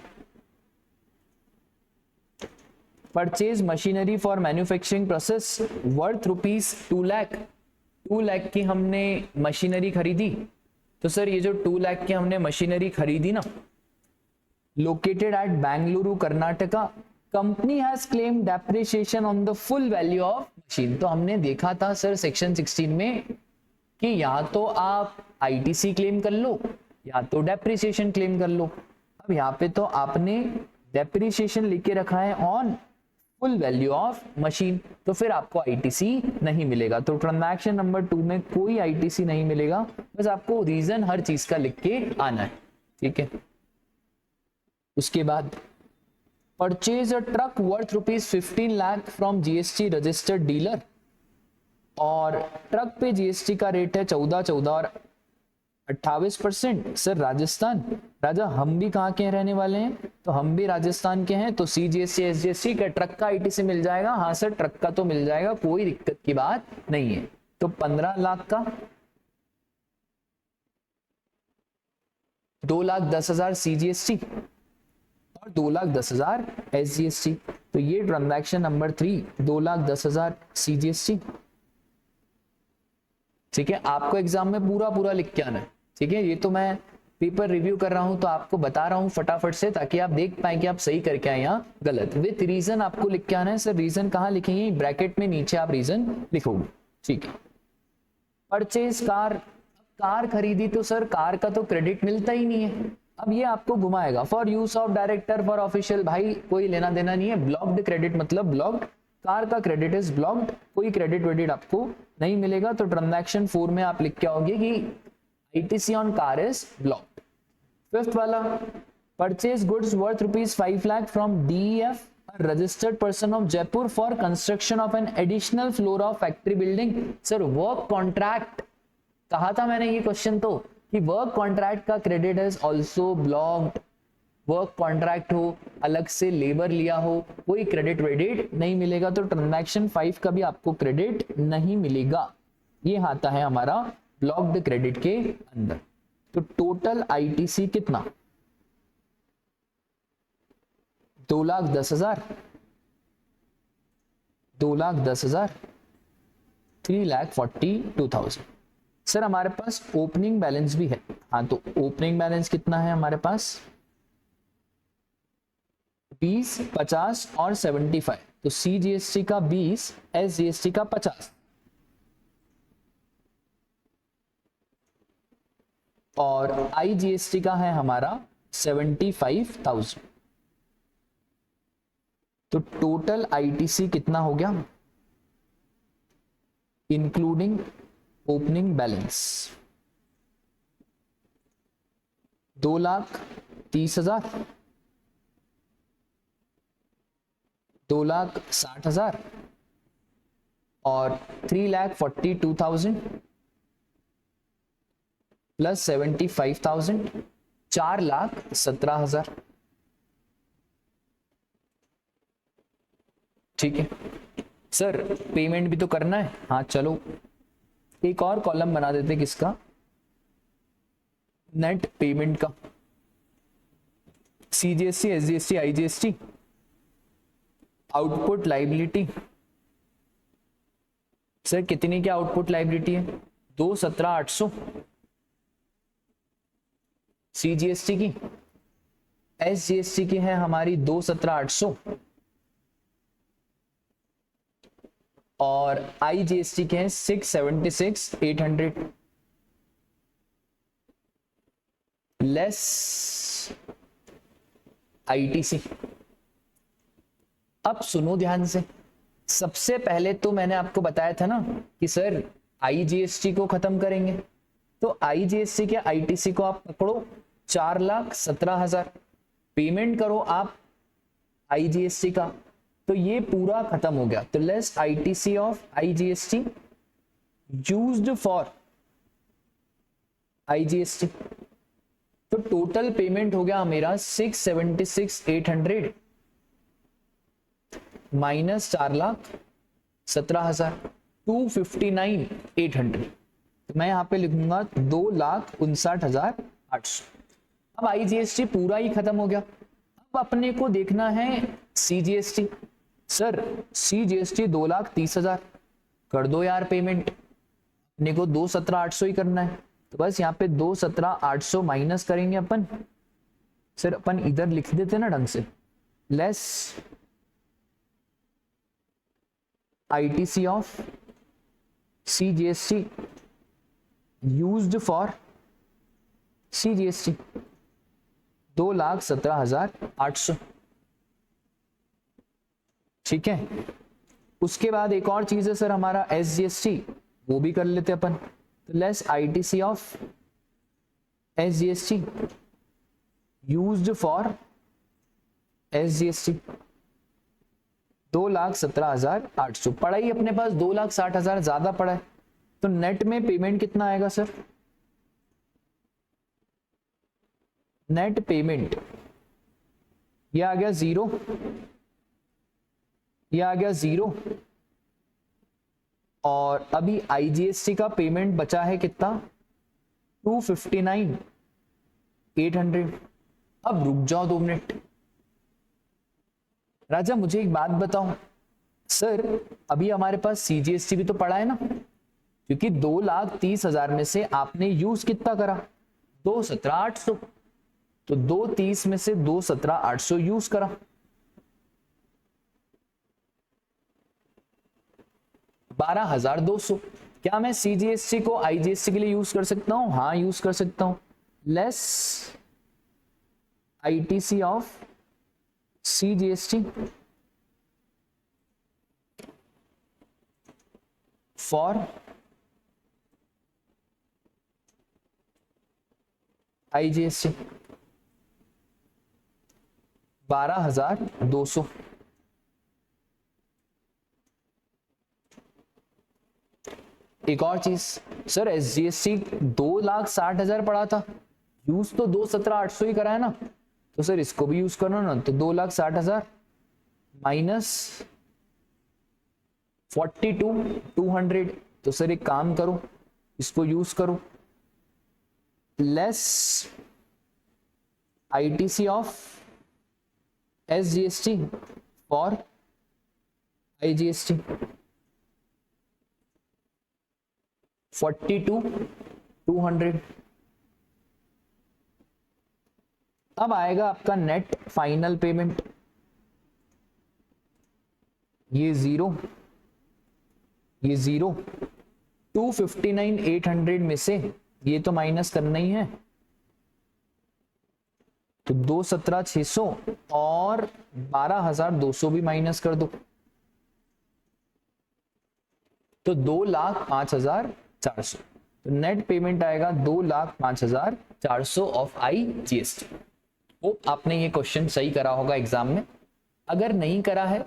purchase machinery for manufacturing process worth ₹2 lakh. 2 lakh की हमने मशीनरी खरीदी। तो सर ये जो 2 लाख की हमने मशीनरी खरीदी ना, located at Bengaluru Karnataka, company has claim depreciation on the full value of machine. तो हमने देखा था सर सेक्शन 16 में कि या तो आप ITC क्लेम कर लो या तो डेप्रिसिएशन क्लेम कर लो। अब यहाँ पे तो आपने डेप्रिसिएशन लिखे रखा है on full value of machine, तो फिर आपको ITC नहीं मिलेगा। तो ट्रांजैक्शन नंबर 2 में कोई ITC नहीं मिलेगा, बस आपको रीजन हर चीज का लिख के आना है। ठीक है, उसके बाद purchase a truck worth ₹15 lakh from GST registered dealer, और ट्रक पे GST का रेट है 14 और 28%। सर राजस्थान, राजा हम भी कहाँ के रहने वाले हैं? तो हम भी राजस्थान के हैं। तो CGST SGST का ट्रक का ITC मिल जाएगा। हाँ सर ट्रक का तो मिल जाएगा, कोई दिक्कत की बात नहीं है। तो 15 लाख का 2,10,000 CGST और 2,10,000 SGST। तो ये ट्रांजैक्शन नंबर 3 2,10,000 CGST। ठीक है, आपको एग्जाम में पूरा पूरा लिख के आना है। ठीक है, ये तो मैं पेपर रिव्यू कर रहा हूं तो आपको बता रहा हूं फटाफट से, ताकि आप देख पाए कि आप सही करके आए या गलत। विथ रीजन आपको लिख के आना है। सर रीजन कहाँ लिखेंगे? ब्रैकेट में नीचे आप रीजन लिखोगे। ठीक है, परचेज कार, कार खरीदी तो सर कार का तो क्रेडिट मिलता ही नहीं है। अब ये आपको घुमाएगा। For use of director for official, भाई कोई लेना देना नहीं है। ब्लॉक्ड क्रेडिट मतलब ब्लॉक्ड, कार का क्रेडिट इज ब्लॉक्ड, कोई क्रेडिट वेडिट आपको नहीं मिलेगा। तो ट्रांजैक्शन 4 में आप लिख के आओगे कि ITC on car is blocked. Fifth वाला, purchase goods worth ₹5 lakh from DEF registered person of Jaipur for construction of an additional floor of factory building. Sir work contract, कहा था मैंने ये क्वेश्चन तो कि वर्क कॉन्ट्रैक्ट का credit is also blocked. Work contract हो, अलग से लेबर लिया हो, कोई क्रेडिट वेडिट नहीं मिलेगा। तो ट्रांजैक्शन 5 का भी आपको क्रेडिट नहीं मिलेगा। ये आता है हमारा ब्लॉक्ड क्रेडिट के अंदर। तो टोटल ITC कितना? 2,10,000, 2,10,000, 3,42,000। सर हमारे पास ओपनिंग बैलेंस भी है। हाँ, तो ओपनिंग बैलेंस कितना है हमारे पास? 20, 50 और 75। तो CGST का 20, SGST का 50 और IGST का है हमारा 75,000। तो टोटल ITC कितना हो गया इंक्लूडिंग ओपनिंग बैलेंस? 2,30,000, 2,60,000 और 3,42,000 प्लस 75,000, 4,17,000। ठीक है सर, पेमेंट भी तो करना है। हाँ चलो, एक और कॉलम बना देते किसका? नेट पेमेंट का। CGST, SGST, IGST, output liability. Sir कितनी की आउटपुट लाइबिलिटी है? 2,17,800 CGST की। SGST की है हमारी 2,17,800 और IGST के हैं 676,800 लेस ITC। अब सुनो ध्यान से, सबसे पहले तो मैंने आपको बताया था ना कि सर IGST को खत्म करेंगे। तो IGST के ITC को आप पकड़ो 4,17,000, पेमेंट करो आप IGST का, तो ये पूरा खत्म हो गया। तो less ITC of IGST used for IGST। तो टोटल पेमेंट हो गया मेरा 676,800 माइनस 4,17,000, 259,800। तो मैं यहां पे लिखूंगा 2,59,800। अब IGST पूरा ही खत्म हो गया। अब अपने को देखना है CGST। सर CGST 2,30,000 कर दो यार पेमेंट, अपने को 2,17,800 ही करना है। तो बस यहाँ पे 2,17,800 माइनस करेंगे अपन। सर अपन इधर लिख देते ना ढंग से, less ITC of CGST used for CGST 2,17,800। ठीक है, उसके बाद एक और चीज है सर हमारा SGST, वो भी कर लेते अपन। तो less ITC of SGST used for SGST 2,17,800। पड़ा ही अपने पास 2,60,000 ज्यादा पड़ा है। तो नेट में पेमेंट कितना आएगा सर? नेट पेमेंट ये आ गया 0, ये आ गया 0 और अभी IGST का पेमेंट बचा है कितना? 259,800। अब रुक जाओ 2 मिनट, राजा मुझे एक बात बताओ सर, अभी हमारे पास सीजीएसटी भी तो पड़ा है ना, क्योंकि 2,30,000 में से आपने यूज कितना करा, 2,17,800, तो 2,30 में से 2,17,800 यूज करा, 12,200। क्या मैं सीजीएसटी को आईजीएसटी के लिए यूज कर सकता हूं? हाँ यूज कर सकता हूं। Less ITC of CGST for IGST 12,200। एक और चीज सर, एसजीएसटी 2,60,000 पड़ा था, यूज तो 2,17,800 ही करा है ना, तो सर इसको भी यूज करना ना, तो 2,60,000 माइनस 42,200, तो सर एक काम करो इसको यूज करो, less ITC of SGST for IGST 42,200। अब आएगा आपका नेट फाइनल पेमेंट, ये जीरो, ये जीरो, 259,800 में से ये तो माइनस करना ही है, तो 2,17,600 और 12,200 भी माइनस कर दो, तो 2,05,400। तो नेट पेमेंट आएगा 2,05,400 ऑफ आईजीएसटी। होप आपने ये क्वेश्चन सही करा होगा एग्जाम में, अगर नहीं करा है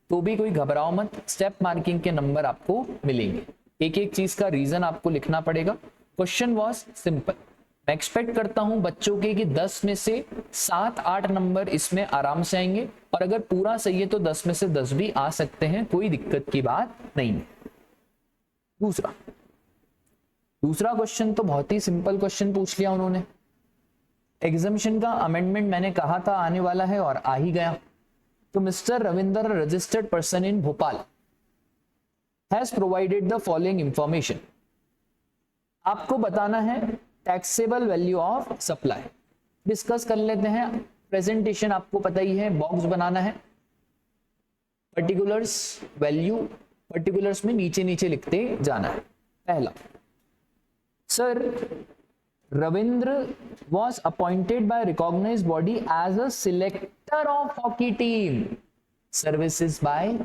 तो भी कोई घबराओ मत, स्टेप मार्किंग के नंबर आपको मिलेंगे, एक एक चीज का रीजन आपको लिखना पड़ेगा। क्वेश्चन वाज सिंपल, मैं एक्सपेक्ट करता हूं बच्चों के कि 10 में से 7-8 नंबर इसमें आराम से आएंगे, और अगर पूरा सही है तो 10 में से 10 भी आ सकते हैं, कोई दिक्कत की बात नहीं है। दूसरा क्वेश्चन तो बहुत ही सिंपल क्वेश्चन पूछ लिया उन्होंने, एग्जामिशन का अमेंडमेंट मैंने कहा था आने वाला है और आ ही गया। तो mister Ravinder, registered person in Bhopal, has provided the following information. आपको बताना है taxable value of supply. Discuss कर लेते हैं, प्रेजेंटेशन आपको पता ही है, बॉक्स बनाना है, पर्टिकुलर्स वैल्यू, पर्टिकुलर्स में नीचे नीचे लिखते जाना है। पहला, sir Ravindra was appointed by recognized body as a selector of hockey team. Services by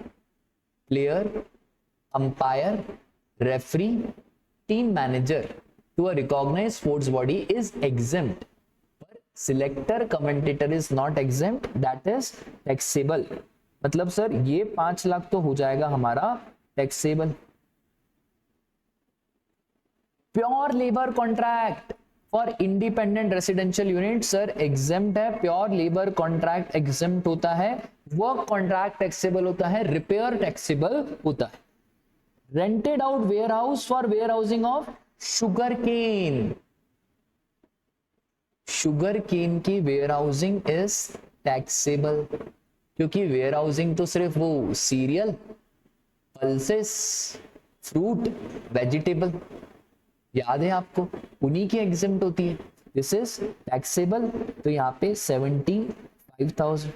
player, umpire, referee, team manager to a recognized sports body is exempt. But selector, commentator is not exempt, that is taxable. मतलब sir ये 5 लाख तो हो जाएगा हमारा taxable. Pure labour contract for independent residential unit sir exempt है, pure labour contract exempt होता है, work contract taxable होता है, रिपेयर टैक्सेबल होता है। Rented out warehouse for warehousing of sugarcane, sugarcane की warehousing is taxable, क्योंकि warehousing तो सिर्फ वो सीरियल, पल्सेस, फ्रूट, वेजिटेबल याद है आपको, उन्हीं की एग्जेम्प्ट होती है, दिस इज टैक्सेबल। तो यहाँ पे 75,000।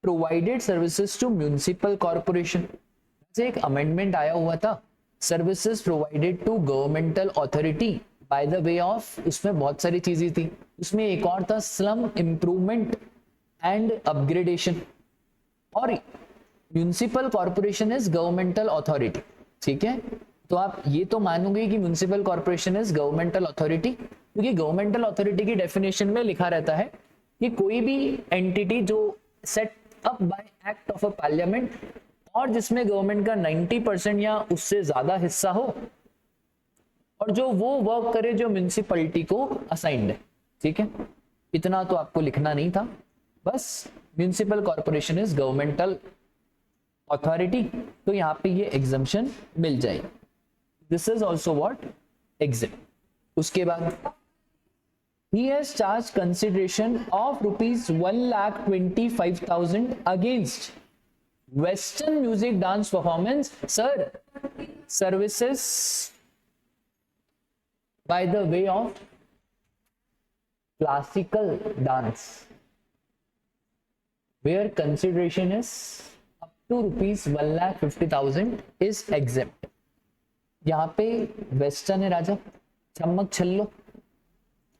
Provided services to municipal corporation से एक अमेंडमेंट आया हुआ था, services provided to governmental authority by the way of, उसमें बहुत सारी चीजें थी, उसमें एक और था स्लम इंप्रूवमेंट एंड अपग्रेडेशन, और municipal corporation is governmental authority. ठीक है, तो आप ये तो मानोगे कि municipal corporation is governmental authority, क्योंकि गवर्नमेंटल अथॉरिटी की डेफिनेशन में लिखा रहता है कि कोई भी एंटिटी जो set up by act of a parliament और जिसमें गवर्नमेंट का 90% या उससे ज्यादा हिस्सा हो, और जो वो वर्क करे जो म्युनिसिपैलिटी को असाइंड है। ठीक है, इतना तो आपको लिखना नहीं था, बस municipal corporation is governmental authority, तो यहाँ पे ये एग्जम्पशन मिल जाएगी। This is also what exit. उसके बाद he has charged consideration of rupees 1,25,000 against Western music dance performance, sir, services by the way of classical dance, where consideration is up to rupees 1,50,000 is exempt. यहाँ पे western है राजा, चम्मक छल्लो,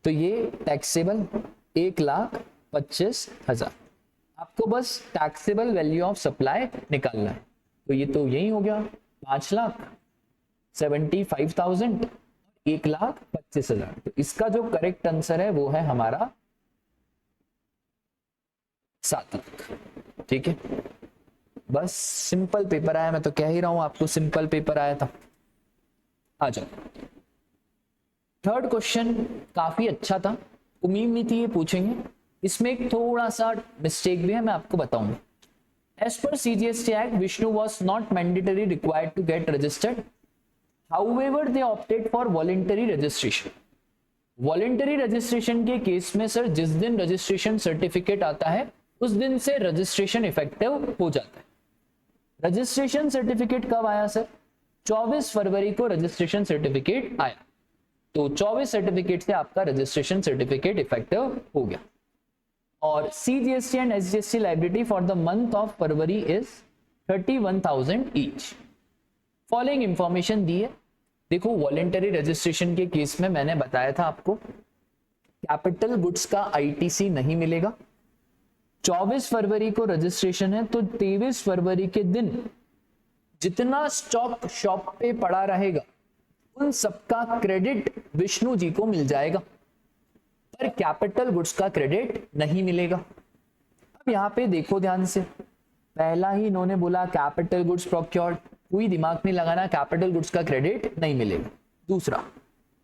तो ये taxable 1,25,000। आपको बस taxable value of supply निकालना है, तो ये तो यही हो गया 5,75,000, 1,25,000। तो इसका जो करेक्ट आंसर है वो है हमारा 7 लाख। ठीक है, बस सिंपल पेपर आया, मैं तो कह ही रहा हूं आपको सिंपल पेपर आया था। आ जाओ, थर्ड क्वेश्चन काफी अच्छा था, उम्मीद नहीं थी ये पूछेंगे, इसमें एक थोड़ा सा मिस्टेक भी है, मैं आपको बताऊंगा। As per CGST act, Vishnu was not mandatory required to get registered, however they opted for voluntary registration. Voluntary registration के केस में सर जिस दिन रजिस्ट्रेशन सर्टिफिकेट आता है उस दिन से रजिस्ट्रेशन इफेक्टिव हो जाता है। रजिस्ट्रेशन सर्टिफिकेट कब आया सर? 24 फरवरी को रजिस्ट्रेशन सर्टिफिकेट आया, तो 24 सर्टिफिकेट से आपका रजिस्ट्रेशन सर्टिफिकेट इफेक्टिव हो गया। और CGST and SGST liability for the month of February is 31,000 each. Following information दी है, देखो वॉलेंटरी रजिस्ट्रेशन के केस में मैंने बताया था आपको कैपिटल गुड्स का ITC नहीं मिलेगा। 24 फरवरी को रजिस्ट्रेशन है, तो 23 फरवरी के दिन जितना स्टॉक शॉप पे पड़ा रहेगा उन सबका क्रेडिट विष्णु जी को मिल जाएगा, पर कैपिटल गुड्स का क्रेडिट नहीं मिलेगा। अब यहाँ पे देखो ध्यान से, पहला ही इन्होंने बोला कैपिटल गुड्स प्रोक्योर्ड, कोई दिमाग नहीं लगाना, कैपिटल गुड्स का क्रेडिट नहीं मिलेगा। दूसरा,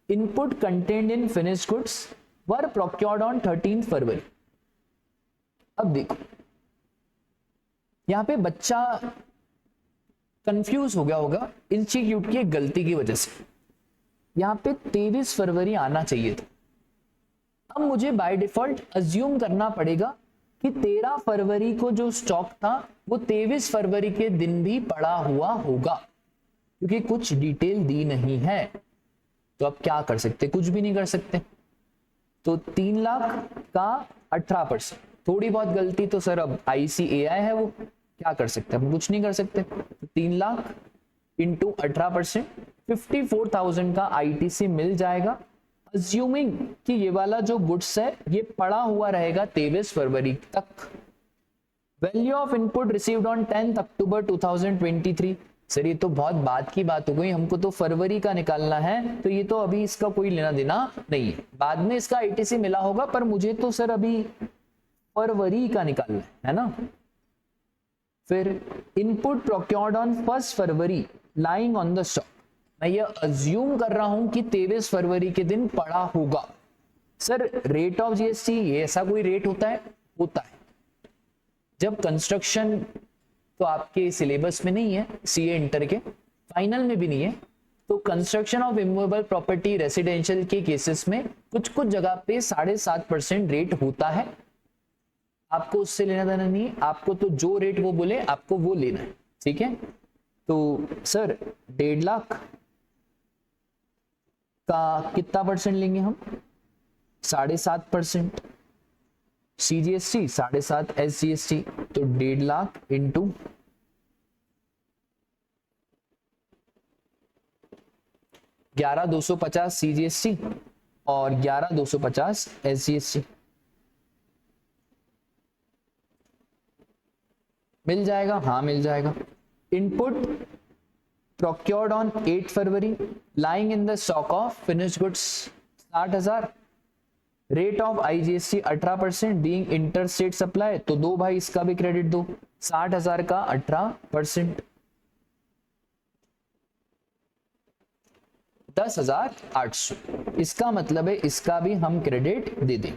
input contained in finished goods were procured on 13 फरवरी। अब देखो यहाँ पे बच्चा कंफ्यूज हो गया होगा इंस्टीट्यूट की गलती की वजह से, यहाँ पे 23 फरवरी आना चाहिए था। अब मुझे बाय डिफॉल्ट अज्यूम करना पड़ेगा कि 13 फरवरी को जो स्टॉक था वो 23 फरवरी के दिन भी पड़ा हुआ होगा, क्योंकि कुछ डिटेल दी नहीं है। तो अब क्या कर सकते? कुछ भी नहीं कर सकते। तो 3 लाख का 18%, थोड़ी बहुत गलती तो सर अब ICAI है, वो क्या कर सकते हैं, हम कुछ नहीं कर सकते। तो 3 लाख इंटू 18%, 54,000 का ITC मिल जाएगा, अज्यूमिंग कि ये वाला जो गुड्स है ये पड़ा हुआ रहेगा 23 फरवरी तक। Value of input received on 10 October 2023। Sir ये तो बहुत बाद की बात हो गई, हमको तो फरवरी का निकालना है, तो ये तो अभी इसका कोई लेना देना नहीं है, बाद में इसका ITC मिला होगा, पर मुझे तो सर अभी फरवरी का निकालना है ना। फिर input procured on 1 February lying on the stock, मैं ये अज्यूम कर रहा हूं कि 23 फरवरी के दिन पड़ा होगा। सर रेट ऑफ GST, ये ऐसा कोई रेट होता है? होता है। जब कंस्ट्रक्शन तो आपके सिलेबस में नहीं है, CA इंटर के फाइनल में भी नहीं है, तो construction of immovable property residential के केसेस में कुछ कुछ जगह पे 7.5% रेट होता है। आपको उससे लेना देना नहीं है, आपको तो जो रेट वो बोले आपको वो लेना है, ठीक है। तो सर 1.5 लाख का कितना परसेंट लेंगे हम? 7.5%। CGST 7.5, SGST, तो 1.5 लाख इंटू 11,250 CGST और 11,250 SGST मिल जाएगा। हाँ मिल जाएगा। Input procured on 8 February lying in the stock of finished goods 60,000। Rate of IGST 18% being interstate supply, तो दो भाई इसका भी क्रेडिट दो, 60,000 का 18%, 10,800। इसका मतलब है इसका भी हम क्रेडिट दे दें।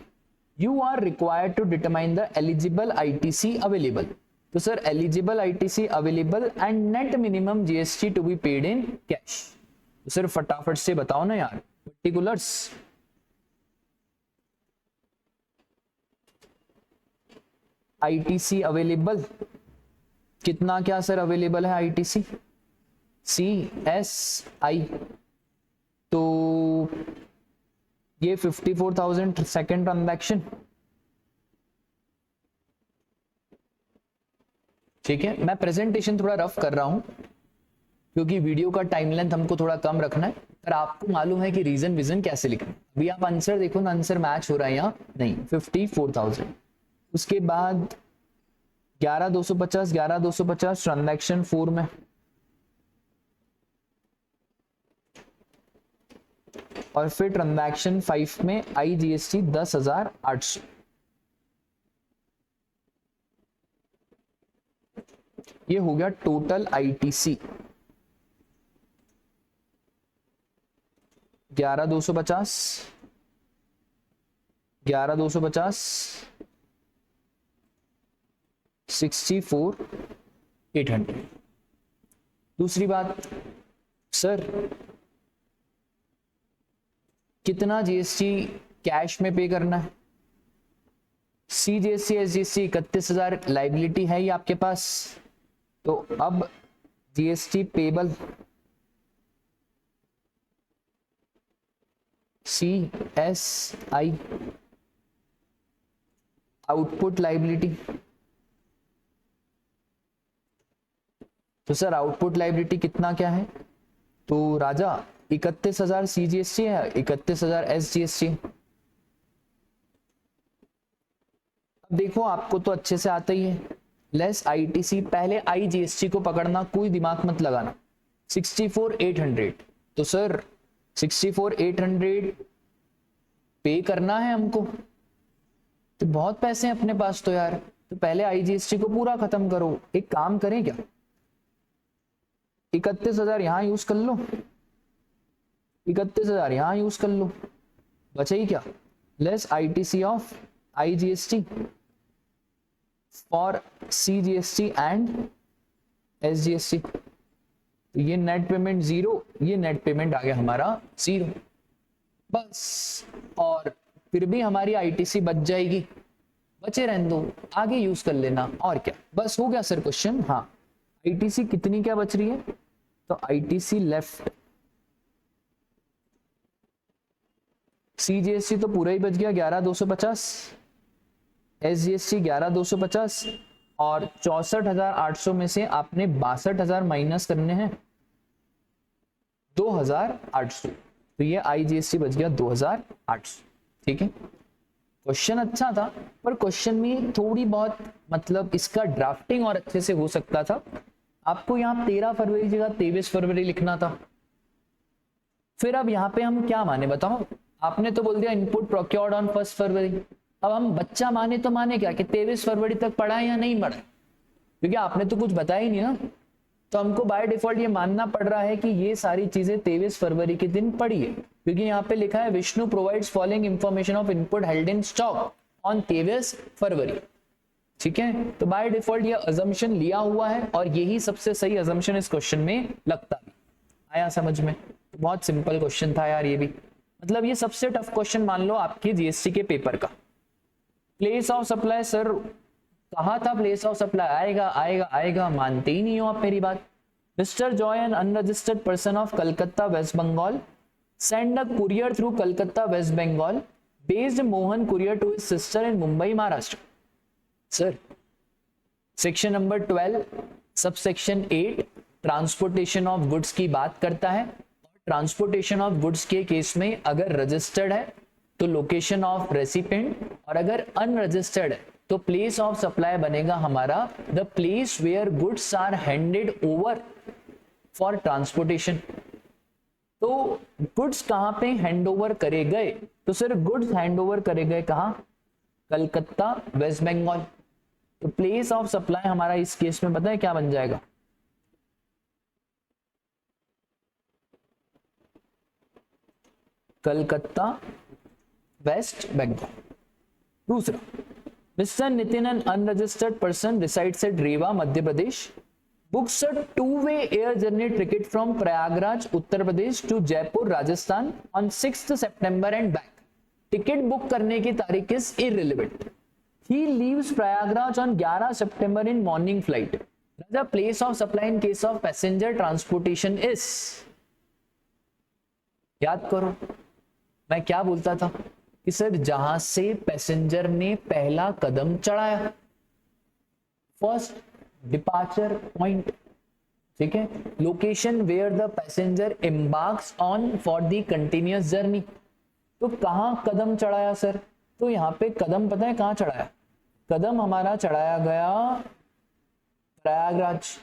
You are required to determine the eligible ITC available, तो sir eligible ITC available and net minimum GST to be paid in cash. तो सर फटाफट से बताओ ना यार पर्टिकुलर्स। आईटीसी अवेलेबल, कितना क्या सर अवेलेबल है आईटीसी? CSI, तो ये 54,000 सेकेंड ट्रांजैक्शन, ठीक है। मैं प्रेजेंटेशन थोड़ा रफ कर रहा हूं क्योंकि वीडियो का टाइम लेंथ हमको थोड़ा कम रखना है, पर आपको मालूम है कि रीजन विजन कैसे लिखना है। अभी आप आंसर देखो ना, आंसर मैच हो रहा है यहाँ नहीं, 54,000। उसके बाद 11,250 11,250 ट्रांजैक्शन 4 में, और फिर ट्रांजैक्शन 5 में IGST 10,800। ये हो गया टोटल ITC 11,250 11,250 64,800। दूसरी बात सर, कितना GST कैश में पे करना है? CGST SGST 31,000 लाइबिलिटी है ये आपके पास, तो अब GST payable CSI output liability, तो सर आउटपुट लाइबिलिटी कितना क्या है? तो राजा 31,000 CGST है, 31,000 SGST। अब देखो आपको तो अच्छे से आता ही है, लेस ITC, पहले IGST को पकड़ना, कोई दिमाग मत लगाना। 64,800, तो सर 64,800 पे करना है हमको, तो बहुत पैसे हैं अपने पास तो यार, तो पहले IGST को पूरा खत्म करो। एक काम करें क्या, 31,000 यहां यूज कर लो, 31,000 यहां यूज कर लो, बचा ही क्या? Less ITC of IGST for CGST and SGST, तो ये नेट पेमेंट 0, ये नेट पेमेंट आ गया हमारा 0 बस। और फिर भी हमारी ITC बच जाएगी, बचे रहने दो, आगे यूज कर लेना, और क्या, बस हो गया सर क्वेश्चन। हाँ, ITC कितनी क्या बच रही है? तो ITC लेफ्ट, CGST तो पूरा ही बच गया 11,250, SGST 11,250, और 64,800 में से आपने 62,000 माइनस करने हैं 2,800, तो ये IGST बच गया 2,800। ठीक है, क्वेश्चन अच्छा था, पर क्वेश्चन में थोड़ी बहुत मतलब इसका ड्राफ्टिंग और अच्छे से हो सकता था। आपको यहाँ 13 फरवरी की जगह 23 फरवरी लिखना था। फिर अब यहाँ पे हम क्या माने बताओ? आपने तो बोल दिया इनपुट प्रोक्योर्ड ऑन 1 फरवरी। अब हम बच्चा माने तो माने क्या कि 23 फरवरी तक पढ़ा है या नहीं पढ़ा, क्योंकि आपने तो कुछ बताया ही नहीं ना, तो हमको बाय डिफॉल्ट ये मानना पड़ रहा है कि ये सारी चीजें 23 फरवरी के दिन पड़ी है, क्योंकि यहाँ पे लिखा है Vishnu provides following information of input held in stock on 23 फरवरी। ठीक है, तो बाय डिफॉल्ट ये अजम्पशन लिया हुआ है, और यही सबसे सही अजम्पशन इस क्वेश्चन में लगता भी। आया समझ में? बहुत सिंपल क्वेश्चन था यार ये भी, मतलब ये सबसे टफ क्वेश्चन मान लो आपके जीएसटी के पेपर का। प्लेस ऑफ सप्लाई, सर कहा था प्लेस ऑफ सप्लाई आएगा आएगा आएगा, मानते ही नहीं हो आप मेरी बात। Mister Joy an unregistered person of Calcutta waste Bengal send a courier through Calcutta waste Bengal based Mohan courier to his sister in Mumbai Maharashtra. Sir section number 12 sub section 8 transportation of goods की बात करता है। ट्रांसपोर्टेशन ऑफ गुड्स के केस में अगर रजिस्टर्ड है तो location of recipient, और अगर अनरजिस्टर्ड है तो प्लेस ऑफ सप्लाई बनेगा हमारा the place where goods are handed over for transportation. तो गुड्स कहां पे हैंड ओवर करे गए? तो सर गुड्स हैंड ओवर करे गए कहां? कलकत्ता वेस्ट बंगाल। तो प्लेस ऑफ सप्लाई हमारा इस केस में पता है क्या बन जाएगा? कलकत्ता वेस्ट बंगाल। दूसरा, mister Nitin an unregistered person resides at Rewa Madhya Pradesh books a 2-way air journey ticket from Prayagraj Uttar Pradesh to Jaipur Rajasthan on 6th September and back. Ticket book करने की तारीख is irrelevant. He leaves Prayagraj on 11 September in morning flight. राजा, place of supply in case of passenger transportation is. याद करो मैं क्या बोलता था कि सर जहां से पैसेंजर ने पहला कदम चढ़ाया, फर्स्ट डिपार्चर पॉइंट, ठीक है, location where the passenger embarks on for the continuous journey. तो कहां कदम चढ़ाया सर? तो यहां पे कदम पता है कहां चढ़ाया? कदम हमारा चढ़ाया गया प्रयागराज।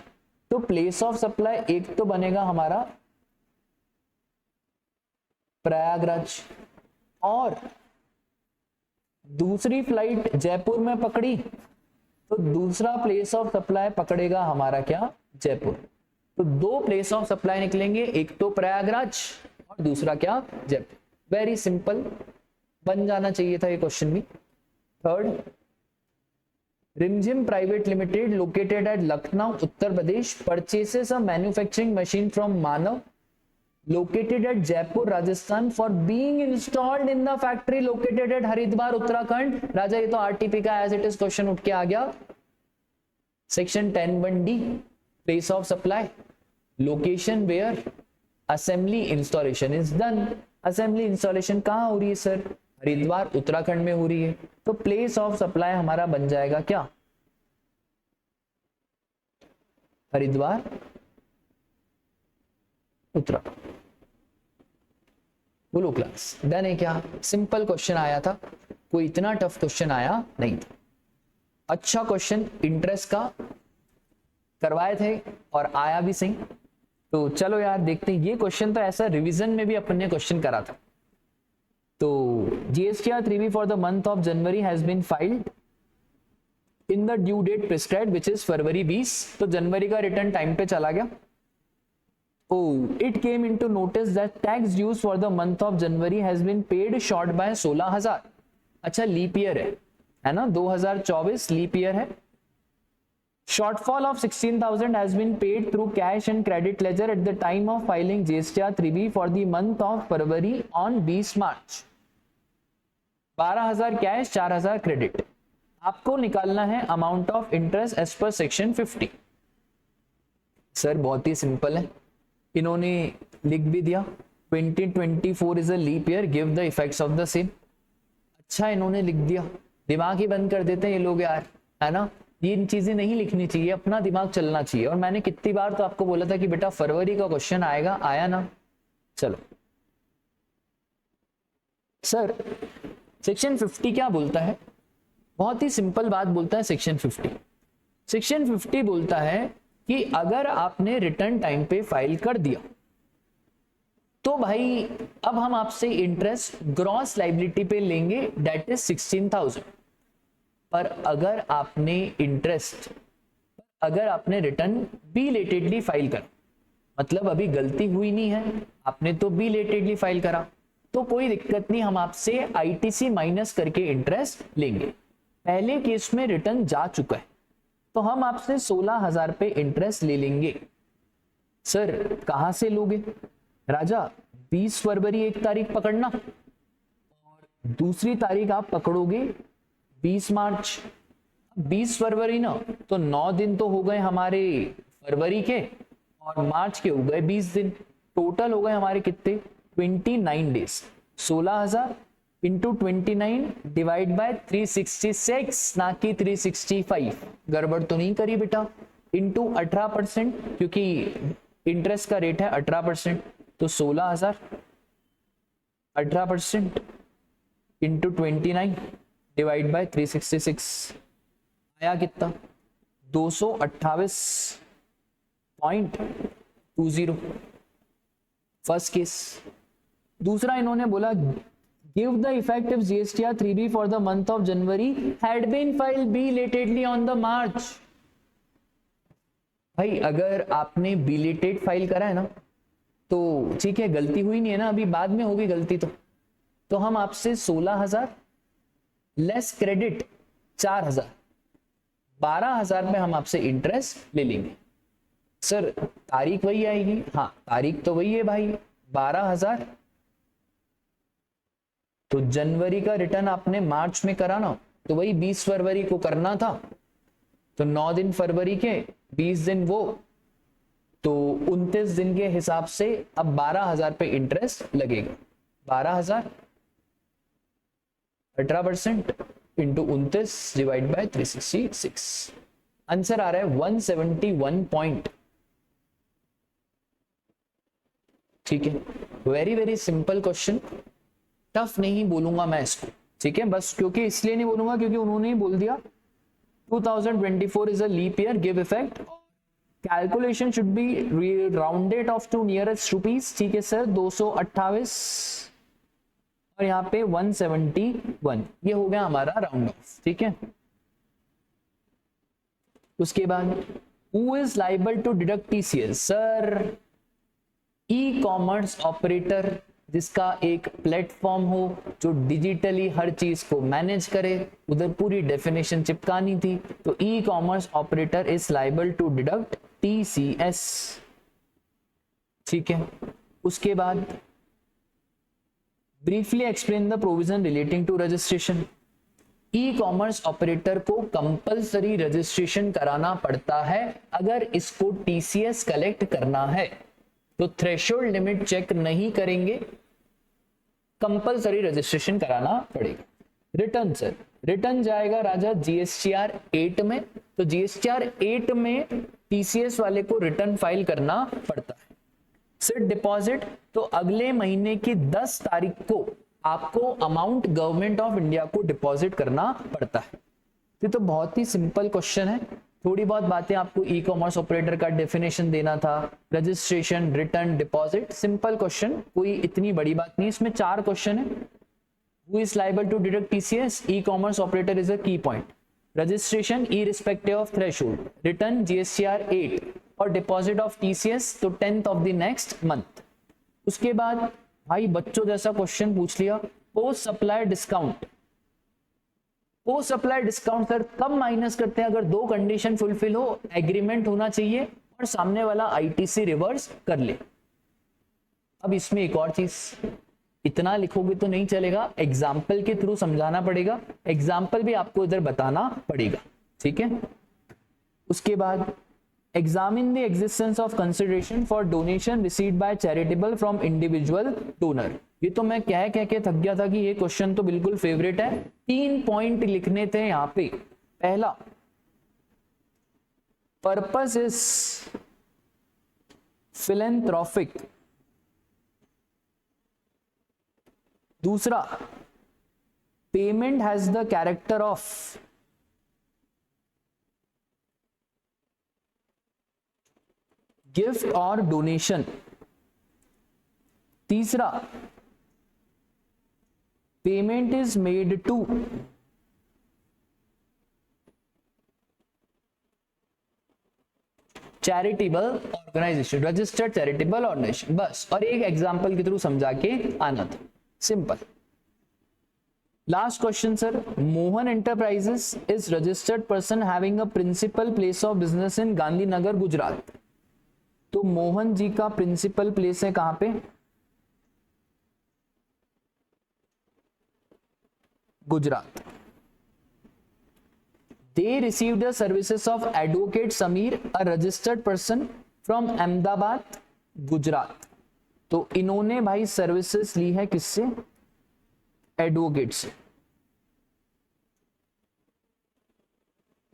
तो प्लेस ऑफ सप्लाई एक तो बनेगा हमारा प्रयागराज, और दूसरी फ्लाइट जयपुर में पकड़ी तो दूसरा प्लेस ऑफ सप्लाई पकड़ेगा हमारा क्या? जयपुर। तो दो प्लेस ऑफ सप्लाई निकलेंगे, एक तो प्रयागराज और दूसरा क्या? जयपुर। वेरी सिंपल, बन जाना चाहिए था ये क्वेश्चन भी। थर्ड, रिमझिम private limited located at Lucknow Uttar Pradesh purchases a manufacturing machine from Manav located at Jaipur Rajasthan for being installed in the factory located at Haridwar Uttarakhand. राजा ये तो आरटीपी का एज इट इज क्वेश्चन उठ के आ गया। Section 10(1)(d) place of supply, location where assembly installation is done. Assembly installation कहां हो रही है सर? हरिद्वार उत्तराखंड में हो रही है। तो प्लेस ऑफ सप्लाई हमारा बन जाएगा क्या? हरिद्वार उत्तराखंड। बोलो क्लास, डन है क्या? सिंपल क्वेश्चन आया था, कोई इतना टफ क्वेश्चन आया नहीं था। अच्छा क्वेश्चन इंटरेस्ट का करवाए थे और आया भी सही। तो चलो यार देखते हैं, ये क्वेश्चन तो ऐसा रिवीजन में भी अपन ने क्वेश्चन करा था। तो GSTR 3B for the month of January has been filed in the due date prescribed which is February 20। तो जनवरी का रिटर्न टाइम पे चला गया। Oh, it came into notice that tax dues for the month of January has been paid short by 16,000। अच्छा leap year है ना, 2024 leap year है। Shortfall of 16,000 has been paid through cash and credit ledger at the time of filing GSTR 3B for the month of February on 20 March. 12,000 cash, 4,000 credit. आपको निकालना है amount of interest as per section 50। Sir बहुत ही simple है, इन्होंने लिख भी दिया 2024 is a leap year, give the effects of the same. अच्छा इन्होंने लिख दिया, दिमाग ही बंद कर देते हैं ये लोग यार, है ना। ये इन चीजें नहीं लिखनी चाहिए, अपना दिमाग चलना चाहिए। और मैंने कितनी बार तो आपको बोला था कि बेटा फरवरी का क्वेश्चन आएगा, आया ना। चलो सर सेक्शन 50 क्या बोलता है? बहुत ही सिंपल बात बोलता है सेक्शन 50। सेक्शन 50 बोलता है कि अगर आपने रिटर्न टाइम पे फाइल कर दिया तो भाई अब हम आपसे इंटरेस्ट ग्रॉस लायबिलिटी पे लेंगे, दैट इज 16,000। पर अगर आपने रिटर्न बिलेटेडली फाइल करा, मतलब अभी गलती हुई नहीं है, आपने तो बिलेटेडली फाइल करा, तो कोई दिक्कत नहीं, हम आपसे आईटीसी माइनस करके इंटरेस्ट लेंगे। पहले केस में रिटर्न जा चुका है तो हम आपसे 16,000 पे इंटरेस्ट ले लेंगे। सर कहां से लोगे? राजा 20 फरवरी एक तारीख पकड़ना और दूसरी तारीख आप पकड़ोगे 20 मार्च। 20 फरवरी ना, तो 9 दिन तो हो गए हमारे फरवरी के और मार्च के हो गए 20 दिन, टोटल हो गए हमारे कितने? 29 डेज। 16,000 इंटू 29 डिवाइड बाय 366, ना कि 365। गड़बड़ तो नहीं करी बेटा। इंटू 18%, क्योंकि इंटरेस्ट का रेट है 18%, तो 16,000 18% इंटू 29 डिवाइड बाय 366 आया कितना? 228.20। First case. दूसरा इन्होंने बोला give the effective GSTR 3B for the month of January had been filed belatedly on the March। भाई अगर आपने बिलेटेड फाइल करा है ना तो ठीक है, गलती हुई नहीं है ना, अभी बाद में होगी गलती तो हम आपसे 16,000 लेस क्रेडिट 4,000, 12,000 में हम आपसे इंटरेस्ट ले लेंगे। सर तारीख वही आएगी? हाँ तारीख तो वही है भाई, 12,000। तो जनवरी का रिटर्न आपने मार्च में करा ना, तो वही 20 फरवरी को करना था, तो 9 दिन फरवरी के, 20 दिन वो, तो 29 दिन के हिसाब से अब 12,000 पे इंटरेस्ट लगेगा। 12,000 18% इंटू 29 डिवाइड बाय 366, आंसर आ रहा है 171 पॉइंट। ठीक है, very very simple question, tough नहीं बोलूंगा मैं इसको, ठीक है, बस क्योंकि इसलिए नहीं बोलूंगा क्योंकि उन्होंने ही बोल दिया 2024 is a leap year, give effect, calculation should be rounded off to nearest rupees. ठीक है सर, 228 और यहाँ पे 171, ये हो गया हमारा राउंड ऑफ। ठीक है, उसके बाद who is liable to deduct TCS? Sir, e commerce operator जिसका एक प्लेटफॉर्म हो जो डिजिटली हर चीज को मैनेज करे, उधर पूरी डेफिनेशन चिपकानी थी, तो e commerce operator is liable to deduct TCS. ठीक है, उसके बाद briefly explain the provision relating to registration. E commerce operator को कंपलसरी रजिस्ट्रेशन कराना पड़ता है अगर इसको टीसीएस कलेक्ट करना है, तो थ्रेशोल्ड लिमिट चेक नहीं करेंगे, कंपलसरी रजिस्ट्रेशन कराना पड़ेगा। रिटर्न सर, रिटर्न जाएगा राजा जीएसटीआर 8 में, तो जीएसटीआर 8 में टीसीएस वाले को रिटर्न फाइल करना पड़ता है। सर डिपॉजिट, तो अगले महीने की 10 तारीख को आपको अमाउंट गवर्नमेंट ऑफ इंडिया को डिपॉजिट करना पड़ता है। ये तो बहुत ही सिंपल क्वेश्चन है, थोड़ी बहुत बातें आपको ई कॉमर्स ऑपरेटर का डेफिनेशन देना था, registration, return, deposit, simple question, कोई इतनी बड़ी बात नहीं। इसमें 4 क्वेश्चन है। Who is liable to deduct TCS? E commerce operator is a key point. Registration irrespective of threshold, return GSTR 8 और डिपॉजिट ऑफ टीसीएस तो 10th of the next month. उसके बाद भाई बच्चों जैसा क्वेश्चन पूछ लिया, post supply discount. Post supply discount sir कब माइनस करते हैं? अगर 2 कंडीशन फुलफिल हो, एग्रीमेंट होना चाहिए और सामने वाला आईटीसी रिवर्स कर ले। अब इसमें एक और चीज, इतना लिखोगे तो नहीं चलेगा, एग्जाम्पल के थ्रू समझाना पड़ेगा, एग्जाम्पल भी आपको इधर बताना पड़ेगा। ठीक है, उसके बाद examine the existence of consideration for donation received by charitable from individual donor। ये तो मैं कह के थक गया था कि ये क्वेश्चन तो बिल्कुल फेवरेट है। 3 पॉइंट लिखने थे यहां पे। पहला, पर्पस इज फिलेंथ्रोपिक। दूसरा, payment has the character of gift और डोनेशन। तीसरा, payment is made to charitable organisation, registered charitable organisation, बस। और एक एग्जांपल के थ्रू समझा के आना था, simple. Last question sir, Mohan enterprises is registered person having a principal place of business in Gandhinagar Gujarat. तो मोहन जी का प्रिंसिपल प्लेस है कहां पे? Gujarat. They received the services of advocate Sameer, a registered person from Ahmedabad, Gujarat. तो इन्होंने भाई सर्विसेज ली है किससे? एडवोकेट से।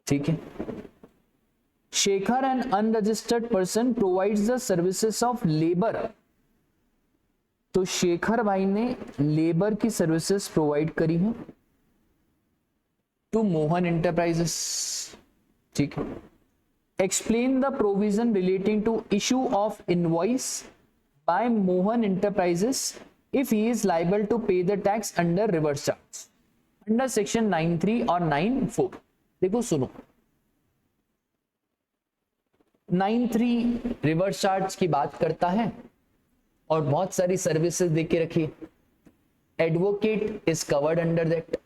ठीक है। Shekhar, N unregistered person, provides the services of labour. तो शेखर भाई ने लेबर की सर्विसेज प्रोवाइड करी है टू मोहन एंटरप्राइजेस। ठीक है। Explain the provision relating to issue of invoice by Mohan enterprises if he is liable to pay the tax under reverse charge, under section 9(3) और 9(4). देखो सुनो, 9(3) रिवर्स चार्ज की बात करता है और बहुत सारी सर्विसेज दे के रखी। Advocate is covered under that,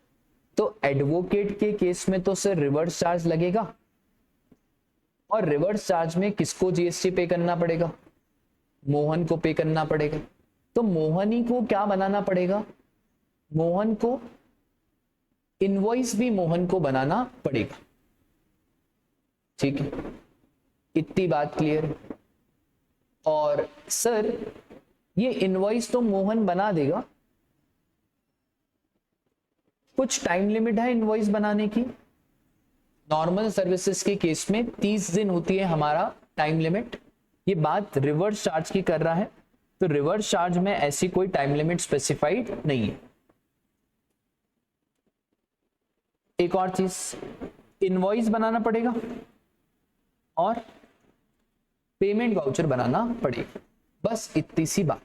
तो एडवोकेट के केस में तो सर रिवर्स चार्ज लगेगा, और रिवर्स चार्ज में किसको जीएसटी पे करना पड़ेगा? मोहन को पे करना पड़ेगा। तो मोहन ही को क्या बनाना पड़ेगा? मोहन को इनवॉइस भी मोहन को बनाना पड़ेगा। ठीक है, इतनी बात क्लियर। और सर ये इनवॉइस तो मोहन बना देगा, कुछ टाइम लिमिट है इनवॉइस बनाने की। नॉर्मल सर्विसेज के केस में 30 दिन होती है हमारा टाइम लिमिट। ये बात रिवर्स चार्ज की कर रहा है, तो रिवर्स चार्ज में ऐसी कोई टाइम लिमिट स्पेसिफाइड नहीं है। एक और चीज, इनवॉइस बनाना पड़ेगा और पेमेंट वाउचर बनाना पड़ेगा, बस इतनी सी बात।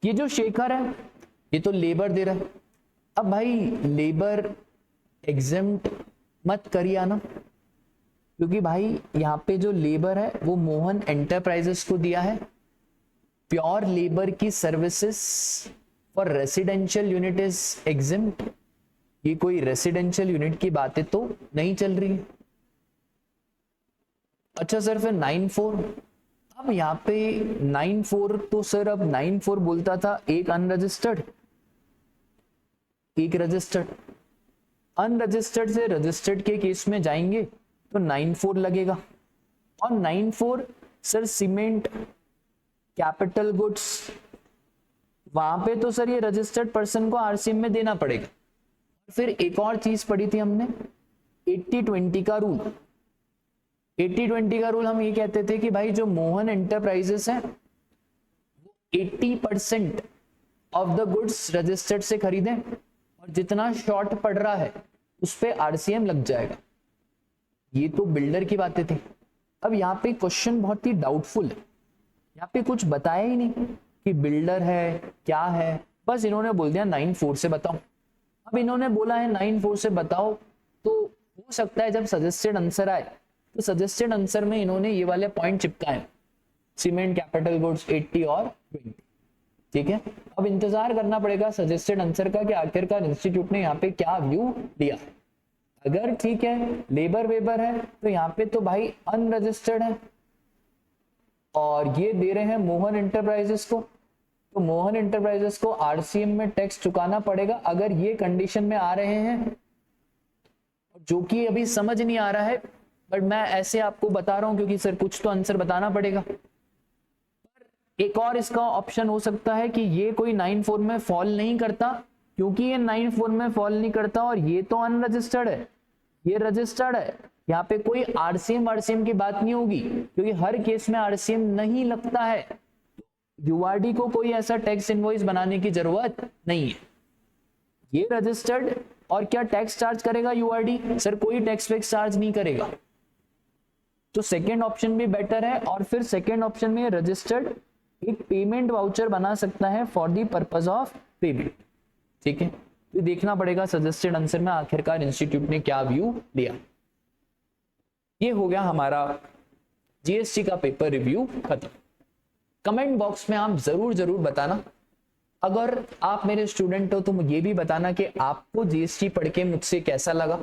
ये जो शेखर है ये तो लेबर दे रहा है। अब भाई लेबर एग्जेम्प्ट मत करिए आना, क्योंकि भाई यहाँ पे जो लेबर है वो मोहन एंटरप्राइजेस को दिया है। प्योर लेबर की services for residential unit is exempt. ये कोई रेसिडेंशियल यूनिट की बातें तो नहीं चल रही है। अच्छा सर फिर 9(4), अब यहाँ पे 9(4) तो सर अब 9(4) बोलता था एक अनरजिस्टर्ड एक रजिस्टर्ड। अनरजिस्टर्ड से रजिस्टर्ड के केस में जाएंगे तो 9(4) लगेगा। और 9(4) सर सीमेंट, कैपिटल गुड्स, वहां पे तो सर ये रजिस्टर्ड पर्सन को आरसीएम में देना पड़ेगा। फिर एक और चीज पढ़ी थी हमने, 80-20 का रूल। 80-20 का रूल हम ये कहते थे कि भाई जो मोहन एंटरप्राइजेस है 80% ऑफ द गुड्स रजिस्टर्ड से खरीदें और जितना शॉर्ट पड़ रहा है उस पे आरसीएम लग जाएगा। ये तो बिल्डर की बातें थी। अब यहाँ पे क्वेश्चन बहुत ही डाउटफुल है, यहाँ पे कुछ बताया ही नहीं कि बिल्डर है क्या है, बस इन्होंने बोल दिया 9(4) से बताओ। अब इन्होंने बोला है 9(4) से बताओ, तो हो सकता है जब सजेस्टेड आंसर आए तो सजेस्टेड आंसर में इन्होंने ये वाले पॉइंट चिपकाए, सीमेंट, कैपिटल गुड्स 80 और 20। ठीक है, अब इंतजार करना पड़ेगा सजेस्टेड आंसर का कि आखिरकार इंस्टीट्यूट ने यहाँ पे क्या व्यू दिया। अगर ठीक है लेबर वेबर है तो यहाँ पे तो भाई अनरजिस्टर्ड है और ये दे रहे हैं मोहन एंटरप्राइजेस को, तो मोहन एंटरप्राइजेस को आरसीएम में टैक्स चुकाना पड़ेगा अगर ये कंडीशन में आ रहे हैं, जो कि अभी समझ नहीं आ रहा है, बट मैं ऐसे आपको बता रहा हूं क्योंकि सर कुछ तो आंसर बताना पड़ेगा। एक और इसका ऑप्शन हो सकता है कि ये कोई 9(4) में फॉल नहीं करता, क्योंकि ये 9(4) में फॉल नहीं करता और ये तो अनरजिस्टर्ड है, ये रजिस्टर्ड है। यहाँ पे कोई आरसीएम की बात नहीं होगी, क्योंकि हर केस में आरसीएम नहीं लगता है। यूआरडी को कोई ऐसा टैक्स इनवॉइस बनाने की जरूरत नहीं है। ये रजिस्टर्ड और क्या टैक्स चार्ज करेगा यूआरडी? सर कोई टैक्स वैक्स चार्ज नहीं करेगा। तो सेकेंड ऑप्शन भी बेटर है। और फिर सेकेंड ऑप्शन में रजिस्टर्ड एक पेमेंट वाउचर बना सकता है for the purpose of payment. ठीक है, तो देखना पड़ेगा सजेस्टेड आंसर में आखिरकार इंस्टीट्यूट ने क्या व्यू लिया। ये हो गया हमारा जीएसटी का पेपर रिव्यू खत्म। कमेंट बॉक्स में आप जरूर बताना, अगर आप मेरे स्टूडेंट हो तो ये भी बताना कि आपको जीएसटी पढ़ के मुझसे कैसा लगा।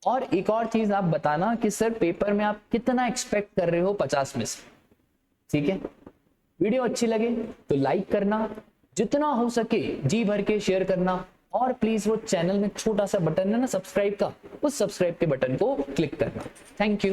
और एक और चीज आप बताना कि सर पेपर में आप कितना एक्सपेक्ट कर रहे हो 50 में से। ठीक है, वीडियो अच्छी लगे तो लाइक करना, जितना हो सके जी भर के शेयर करना, और प्लीज वो चैनल में छोटा सा बटन है ना सब्सक्राइब का, उस सब्सक्राइब के बटन को क्लिक करना। Thank you.